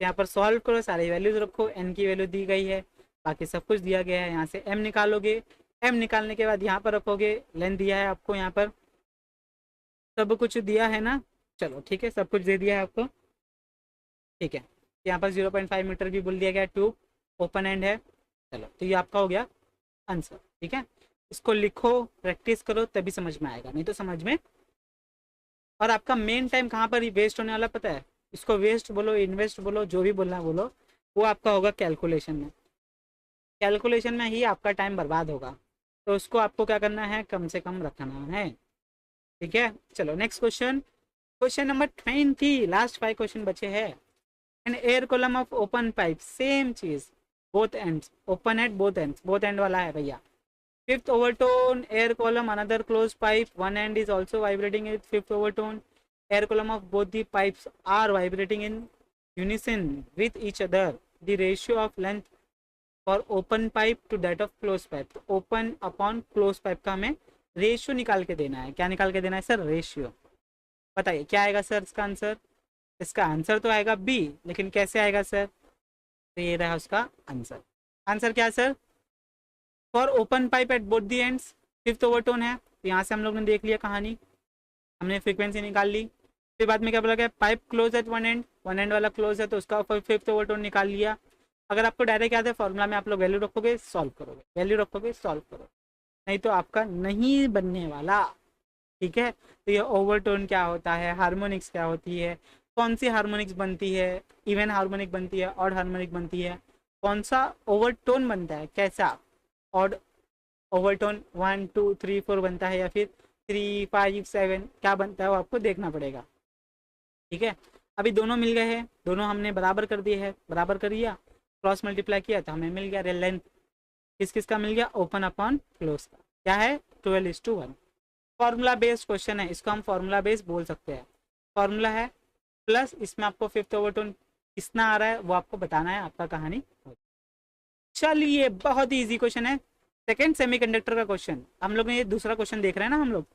यहाँ पर सॉल्व करो, सारी वैल्यूज रखो, n की वैल्यू दी गई है, बाकी सब कुछ दिया गया है। यहाँ से m निकालोगे, m निकालने के बाद यहाँ पर रखोगे, लेंथ दिया है आपको, यहाँ पर सब कुछ दिया है ना। चलो ठीक है, सब कुछ दे दिया है आपको, ठीक है। यहाँ पर 0.5 मीटर भी बोल दिया गया, ट्यूब ओपन एंड है। चलो तो ये आपका हो गया आंसर, ठीक है। इसको लिखो, प्रैक्टिस करो, तभी समझ में आएगा, नहीं तो समझ में। और आपका मेन टाइम कहाँ पर वेस्ट होने वाला पता है? इसको वेस्ट बोलो, इन्वेस्ट बोलो, जो भी बोलना बोलो, वो आपका होगा कैलकुलेशन में। कैलकुलेशन में ही आपका टाइम बर्बाद होगा, तो उसको आपको क्या करना है? कम से कम रखना है, ठीक है। चलो next question, question number 20, last 5 question बचे हैं। An air column of open pipe, same चीज, both ends, open at both ends, both end वाला है भैया। Fifth overtone, air column, another closed pipe, one end is also vibrating in fifth overtone. Air column of both the pipes are vibrating in unison with each other. The ratio of length for open pipe to that of closed pipe. तो open upon closed pipe का हमें ratio निकाल के देना है। क्या निकाल के देना है सर? रेशियो। बताइए क्या आएगा सर इसका आंसर? इसका आंसर तो आएगा बी, लेकिन कैसे आएगा सर? तो ये रहा उसका आंसर। आंसर क्या है sir? For open pipe at both the ends, fifth overtone है, तो यहाँ से हम लोग ने देख लिया कहानी, हमने फ्रीक्वेंसी निकाल ली। फिर बाद में क्या बोला गया? Pipe close eight one and वाला क्लोज है, तो उसका फिफ्थ ओवरटोन निकाल लिया। अगर आपको डायरेक्ट याद है फॉर्मूला में आप लोग वैल्यू रखोगे, सॉल्व करोगे, वैल्यू रखोगे, सॉल्व करोगे, नहीं तो आपका नहीं बनने वाला, ठीक है। तो ये ओवरटोन क्या होता है, हार्मोनिक्स क्या होती है, कौन सी हार्मोनिक्स बनती है, इवन हार्मोनिक बनती है, ऑड हार्मोनिक बनती है, कौन सा ओवरटोन बनता है, कैसा ऑड ओवरटोन 1 2 3 4 बनता है, या फिर 3 5 7 क्या बनता है, वो आपको देखना पड़ेगा, ठीक है। अभी दोनों मिल गए हैं, दोनों हमने बराबर कर दिए हैं, बराबर कर दिया, क्रॉस मल्टीप्लाई किया तो हमें मिल गया लेंथ। किस किस का मिल गया, ओपन अपॉन क्लोज का, क्या है 12:1। फॉर्मूला बेस्ड क्वेश्चन है, इसको हम फॉर्मूला बेस्ड बोल सकते हैं। फॉर्मूला है प्लस इसमें आपको फिफ्थ ओवरटोन कितना आ रहा है वो आपको बताना है, आपका कहानी। चलिए बहुत ही इजी क्वेश्चन है, सेकंड सेमीकंडक्टर का क्वेश्चन। हम लोग ने ये दूसरा क्वेश्चन देख रहे हैं ना हम लोग,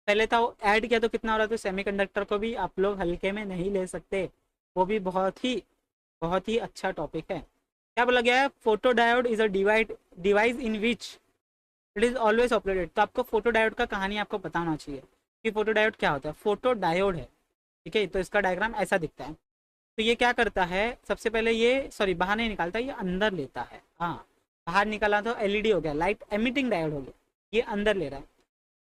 पहले था वो ऐड किया तो कितना हो रहा है, तो सेमीकंडक्टर को भी आप लोग हल्के में नहीं ले सकते, वो भी बहुत ही अच्छा टॉपिक है। क्या बोला गया है, photo diode is a device in which it is always operated. तो आपको फोटो डायोड का कहानी आपको बताना चाहिए कि फोटो डायोड क्या होता है। फोटो डायोड है, ठीक है, तो इसका डायग्राम ऐसा दिखता है। तो ये क्या करता है, सबसे पहले ये सॉरी बाहर नहीं निकालता, ये अंदर लेता है। हाँ, बाहर निकाला तो एलईडी हो गया, लाइट एमिटिंग डायोड हो गया, ये अंदर ले रहा है,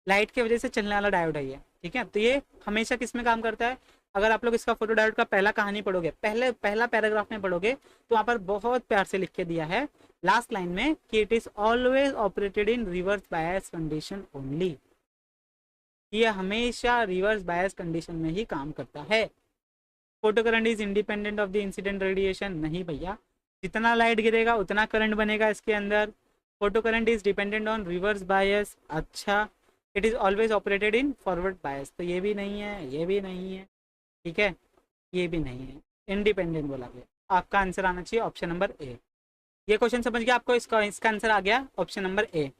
लाइट की वजह से चलने वाला डायोड है ये, ठीक है। तो ये हमेशा किस में काम करता है, अगर आप लोग इसका फोटो डायोड का पहला कहानी पढ़ोगे, पहला पैराग्राफ में पढ़ोगे तो वहाँ पर बहुत प्यार से लिख के दिया है लास्ट लाइन में कि it is always operated in reverse bias condition only. ये हमेशा रिवर्स बायस कंडीशन में ही काम करता है। Photo current is independent of the incident radiation, नहीं भैया, जितना लाइट गिरेगा उतना करंट बनेगा इसके अंदर। Photo current is dependent on reverse bias, अच्छा। It is always operated in forward bias, तो ये भी नहीं है, ये भी नहीं है, ठीक है, ये भी नहीं है, इंडिपेंडेंट बोला गया। आपका आंसर आना चाहिए ऑप्शन नंबर ए। ये क्वेश्चन समझ गया आपको, इसका आंसर आ गया option number A.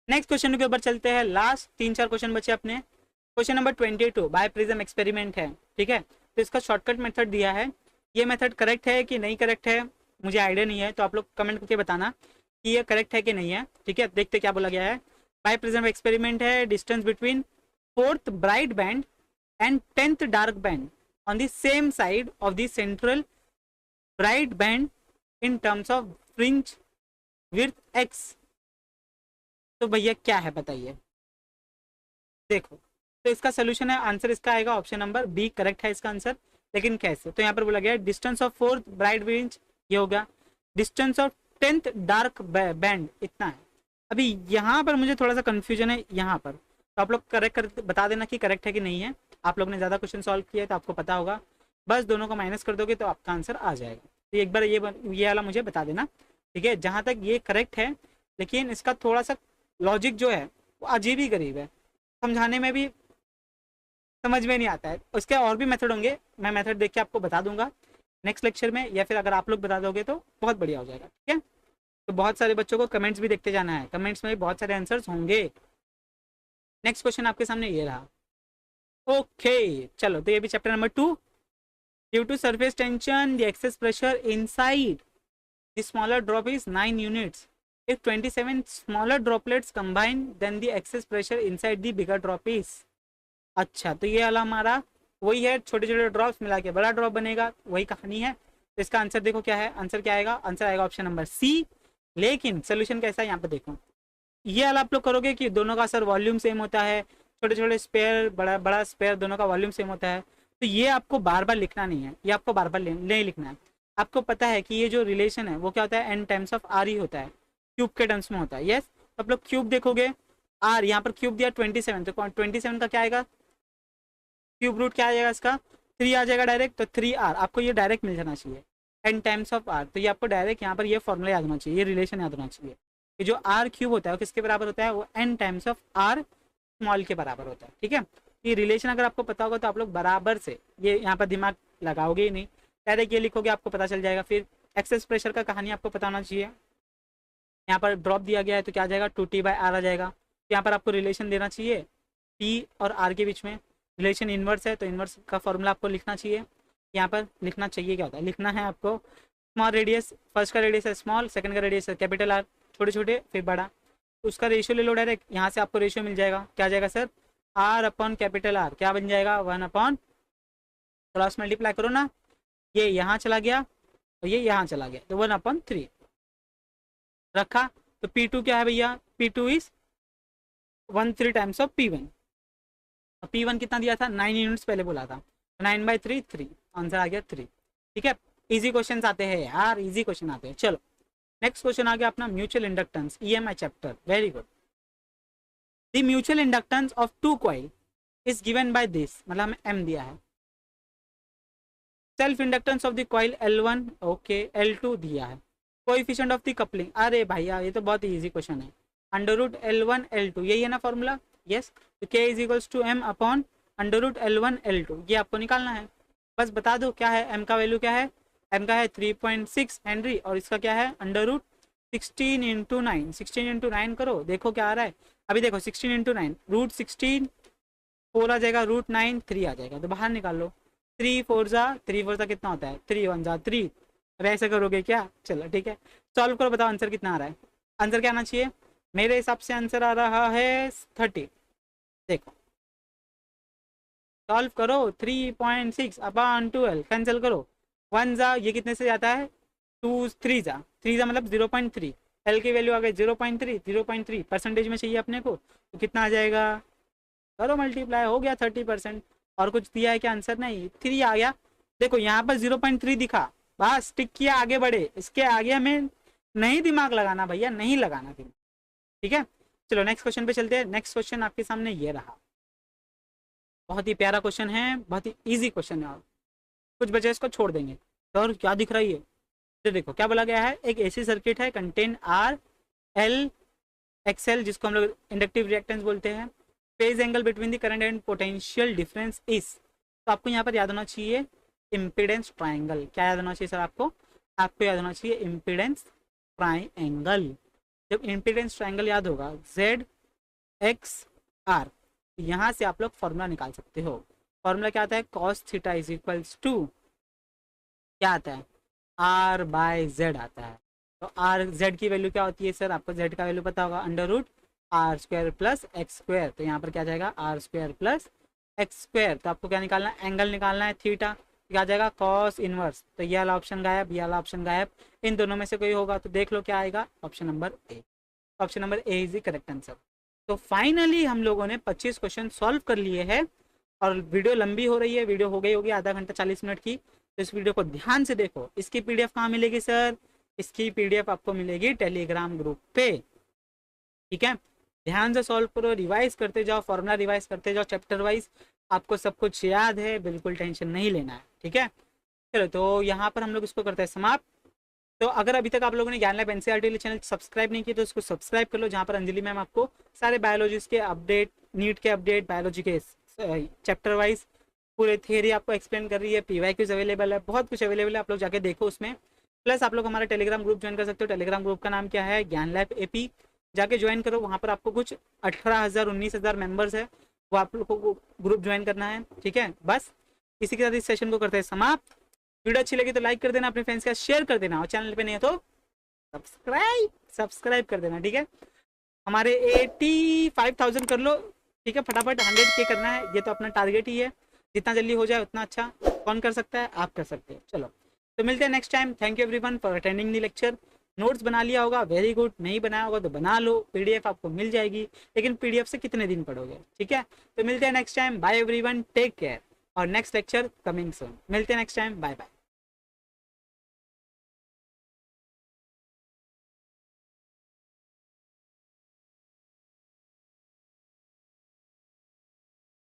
Next question के ऊपर चलते हैं, लास्ट 3-4 क्वेश्चन बचे अपने। Question number 22 by prism experiment है, ठीक है। तो इसका शॉर्टकट मेथड दिया है, ये मेथड करेक्ट है कि नहीं करेक्ट है मुझे आइडिया नहीं है, तो आप लोग कमेंट करके बताना कि ये करेक्ट है कि नहीं है, ठीक है। देखते क्या बोला गया है। बाय प्रिज्म एक्सपेरिमेंट है, distance between 4th bright band and 10th dark band on the same side of the central bright band in terms of fringe width x। तो भैया क्या है बताइए, देखो तो इसका सोल्यूशन है, आंसर इसका आएगा ऑप्शन नंबर बी, करेक्ट है इसका आंसर। लेकिन कैसे, तो यहाँ पर बोला गया distance of 4th bright band ये होगा, distance of 10th dark band इतना है। अभी यहाँ पर मुझे थोड़ा सा कंफ्यूजन है यहाँ पर, तो आप लोग करेक्ट कर बता देना कि करेक्ट है कि नहीं है। आप लोग ने ज़्यादा क्वेश्चन सॉल्व किया है तो आपको पता होगा, बस दोनों को माइनस कर दोगे तो आपका आंसर आ जाएगा। तो एक बार ये वाला मुझे बता देना, ठीक है। जहाँ तक ये करेक्ट है, लेकिन इसका थोड़ा सा लॉजिक जो है वो अजीब ही गरीब है, समझाने में भी समझ में नहीं आता है। उसके और भी मेथड होंगे, मैं मेथड देख के आपको बता दूंगा नेक्स्ट लेक्चर में, या फिर अगर आप लोग बता दोगे तो बहुत बढ़िया हो जाएगा, ठीक है। तो बहुत सारे बच्चों को कमेंट्स भी देखते जाना है, कमेंट्स में भी बहुत सारे आंसर्स होंगे। नेक्स्ट क्वेश्चन आपके सामने ये रहा, ओके चलो, तो ये भी chapter number 2। Due to surface tension the excess pressure inside the smaller drop is 9 units if 27 smaller droplets combine then the excess pressure inside the bigger drop is. अच्छा, तो ये वाला हमारा वही है, छोटे छोटे ड्रॉप्स मिला के बड़ा ड्रॉप बनेगा, वही कहानी है। तो इसका आंसर देखो क्या है, आंसर क्या आएगा, आंसर आएगा ऑप्शन नंबर सी। लेकिन सोल्यूशन कैसा है यहाँ पे देखो, ये वाला आप लोग करोगे कि दोनों का सर वॉल्यूम सेम होता है, छोटे छोटे स्पेयर बड़ा बड़ा स्पेयर दोनों का वॉल्यूम सेम होता है, तो ये आपको बार बार लिखना नहीं है, ये आपको बार बार नहीं लिखना है। आपको पता है कि ये जो रिलेशन है वो क्या होता है, एन टाइम्स ऑफ आर ही होता है, क्यूब के टर्म्स में होता है। यस, तो आप लोग क्यूब देखोगे, आर यहाँ पर क्यूब दिया 27, तो 27 का क्या आएगा, क्यूब रूट क्या आ जाएगा इसका 3 आ जाएगा डायरेक्ट, तो 3r आपको ये डायरेक्ट मिल जाना चाहिए, एन टाइम्स ऑफ आर। तो ये आपको डायरेक्ट यहाँ पर ये फॉर्मूला याद होना चाहिए, ये रिलेशन याद होना चाहिए कि जो आर क्यूब होता है वो किसके बराबर होता है, वो N times of R small के बराबर होता है, ठीक है। ये रिलेशन अगर आपको पता होगा तो आप लोग बराबर से ये यहाँ पर दिमाग लगाओगे ही नहीं, डायरेक्ट ये लिखोगे आपको पता चल जाएगा। फिर एक्सेस प्रेशर का कहानी आपको पता होना चाहिए, यहाँ पर ड्रॉप दिया गया है तो क्या आ जाएगा 2T/R आ जाएगा। यहाँ पर आपको रिलेशन देना चाहिए T और R के बीच में, रिलेशन इनवर्स है तो इनवर्स का फॉर्मूला आपको लिखना चाहिए। यहाँ पर लिखना चाहिए क्या होता है, लिखना है आपको स्मॉल रेडियस, फर्स्ट का रेडियस है स्मॉल, सेकंड का रेडियस है कैपिटल R, छोटे छोटे फिर बड़ा, उसका रेशियो ले लो डायरेक्ट, यहाँ से आपको रेशियो मिल जाएगा, क्या आ जाएगा सर R/R, क्या बन जाएगा 1/, क्रॉस मल्टीप्लाई करो ना, ये यहाँ चला गया और ये यहाँ चला गया, तो 1/3 रखा। तो P2 क्या है भैया, P2 is 1/3 times of P1। P1 कितना दिया था 9 यूनिट्स पहले बोला था, 9/3 3, आंसर आ गया 3, ठीक है। इजी क्वेश्चन आते हैं यार, इजी क्वेश्चन आते हैं। चलो नेक्स्ट क्वेश्चन आ गया अपना mutual inductance EMI chapter, very good. The mutual inductance of 2 coil is given by this, मतलब हमें M दिया है, self inductance of the coil L1, okay, L2 दिया है। कोएफिशिएंट ऑफ द कपलिंग, अरे भैया ये तो बहुत इजी क्वेश्चन है, अंडर रूट L1 L2, यही है ना फॉर्मूला, यस। तो K is equals to M upon under root L1 L2, ये आपको निकालना है। बस बता दो क्या है, M का वैल्यू क्या है, M का है 3.6 हेनरी, और इसका क्या है अंडर रूट 16 इंटू 9, 16 इंटू 9 करो, देखो क्या आ रहा है। अभी देखो 16 इंटू 9, रूट 16 4 आ जाएगा, रूट 9 3 आ जाएगा, तो बाहर निकाल लो। 3 4 जा कितना होता है, 3 1 जा 3। अब ऐसे करोगे क्या, चलो ठीक है, सॉल्व करो, बताओ आंसर कितना आ रहा है। आंसर क्या आना चाहिए, मेरे हिसाब से आंसर आ रहा है 30। देखो सॉल्व करो, 3.6 अपॉन 12 कैंसिल करो, 1 जा ये कितने से जाता है, 2 3 जा, 3 जा मतलब 0.3, एल की वैल्यू आ गई 0.3, 0.3 परसेंटेज में चाहिए अपने को, तो कितना आ जाएगा, करो मल्टीप्लाई, हो गया 30%। और कुछ दिया है क्या आंसर, नहीं, 3 आ गया। देखो यहाँ पर 0.3 दिखा, बस टिक किया, आगे बढ़े, इसके आगे हमें नहीं दिमाग लगाना भैया, नहीं लगाना दिमाग, ठीक है। चलो नेक्स्ट क्वेश्चन पे चलते हैं। नेक्स्ट क्वेश्चन आपके सामने ये रहा, बहुत ही प्यारा क्वेश्चन है, बहुत ही इजी क्वेश्चन है, और कुछ बचे इसको छोड़ देंगे। तो और क्या दिख रही है, तो देखो क्या बोला गया है, एक ऐसी सर्किट है कंटेन आर एल एक्सएल, जिसको हम लोग इंडक्टिव रिएक्टेंस बोलते हैं, phase angle between the current and potential difference is, तो आपको यहाँ पर याद होना चाहिए इम्पीडेंस ट्राइंगल। क्या याद होना चाहिए सर आपको, आपको याद होना चाहिए इम्पीडेंस ट्राइंगल। जब इम्पीडेंस ट्राइंगल याद होगा जेड एक्स आर, यहाँ से आप लोग फॉर्मूला निकाल सकते हो। फॉर्मूला क्या आता है, cos theta is equals to क्या आता है, आर बाय जेड आता है। तो आर जेड की वैल्यू क्या होती है सर, आपको जेड का वैल्यू पता होगा, under root R square plus X square. तो यहाँ पर क्या जाएगा, R square plus X square. तो आपको क्या निकालना है, एंगल निकालना है थीटा, क्या जाएगा कॉस इनवर्स। तो ये वाला ऑप्शन गायब, ये वाला ऑप्शन गायब, इन दोनों में से कोई होगा, तो देख लो क्या आएगा, option number A. Option number A is the correct answer. तो फाइनली हम लोगों ने 25 क्वेश्चन सॉल्व कर लिए हैं, और वीडियो लंबी हो रही है, वीडियो हो गई होगी आधा घंटा 40 मिनट की, तो इस वीडियो को ध्यान से देखो। इसकी पीडीएफ कहाँ मिलेगी सर, इसकी पीडीएफ आपको मिलेगी टेलीग्राम ग्रुप पे, ठीक है। ध्यान से सॉल्व करो, रिवाइज करते जाओ, फॉर्मूला रिवाइज करते जाओ चैप्टर वाइज, आपको सब कुछ याद है, बिल्कुल टेंशन नहीं लेना है, ठीक है। चलो तो यहाँ पर हम लोग इसको करते हैं समाप्त। तो अगर अभी तक आप लोगों ने ज्ञान लैब एनसीईआरटी चैनल सब्सक्राइब नहीं किया तो उसको सब्सक्राइब कर लो, जहाँ पर अंजलि मैम आपको सारे बायोलॉजी के अपडेट, नीट के अपडेट, बायोलॉजी के चैप्टर वाइज पूरे थियरी आपको एक्सप्लेन कर रही है, पीवाईक्यूज अवेलेबल है, बहुत कुछ अवेलेबल है, आप लोग जाके देखो उसमें। प्लस आप लोग हमारा टेलीग्राम ग्रुप ज्वाइन कर सकते हो, टेलीग्राम ग्रुप का नाम क्या है, ज्ञान लैब एपी, जाके ज्वाइन करो। वहाँ पर आपको कुछ 18,000 19,000 मेंबर्स है, वो आप लोग को ग्रुप ज्वाइन करना है, ठीक है। बस इसी के साथ इस सेशन को करते हैं समाप्त। वीडियो अच्छी लगी तो लाइक कर देना, अपने फ्रेंड्स के साथ शेयर कर देना, और चैनल पे नहीं है तो सब्सक्राइब कर देना, ठीक है। हमारे 85,000 कर लो, ठीक है, फटाफट 100K करना है, ये तो अपना टारगेट ही है, जितना जल्दी हो जाए उतना अच्छा। कौन कर सकता है, आप कर सकते हैं। चलो तो मिलते हैं next time. Thank you everyone for attending the lecture. Notes बना लिया होगा, वेरी गुड, नहीं बनाया होगा तो बना लो, पीडीएफ आपको मिल जाएगी, लेकिन पीडीएफ से कितने दिन पढ़ोगे, ठीक है। तो मिलते हैं next time, bye everyone, take care, और नेक्स्ट लेक्चर कमिंग सून। मिलते हैं नेक्स्ट टाइम, बाय बाय।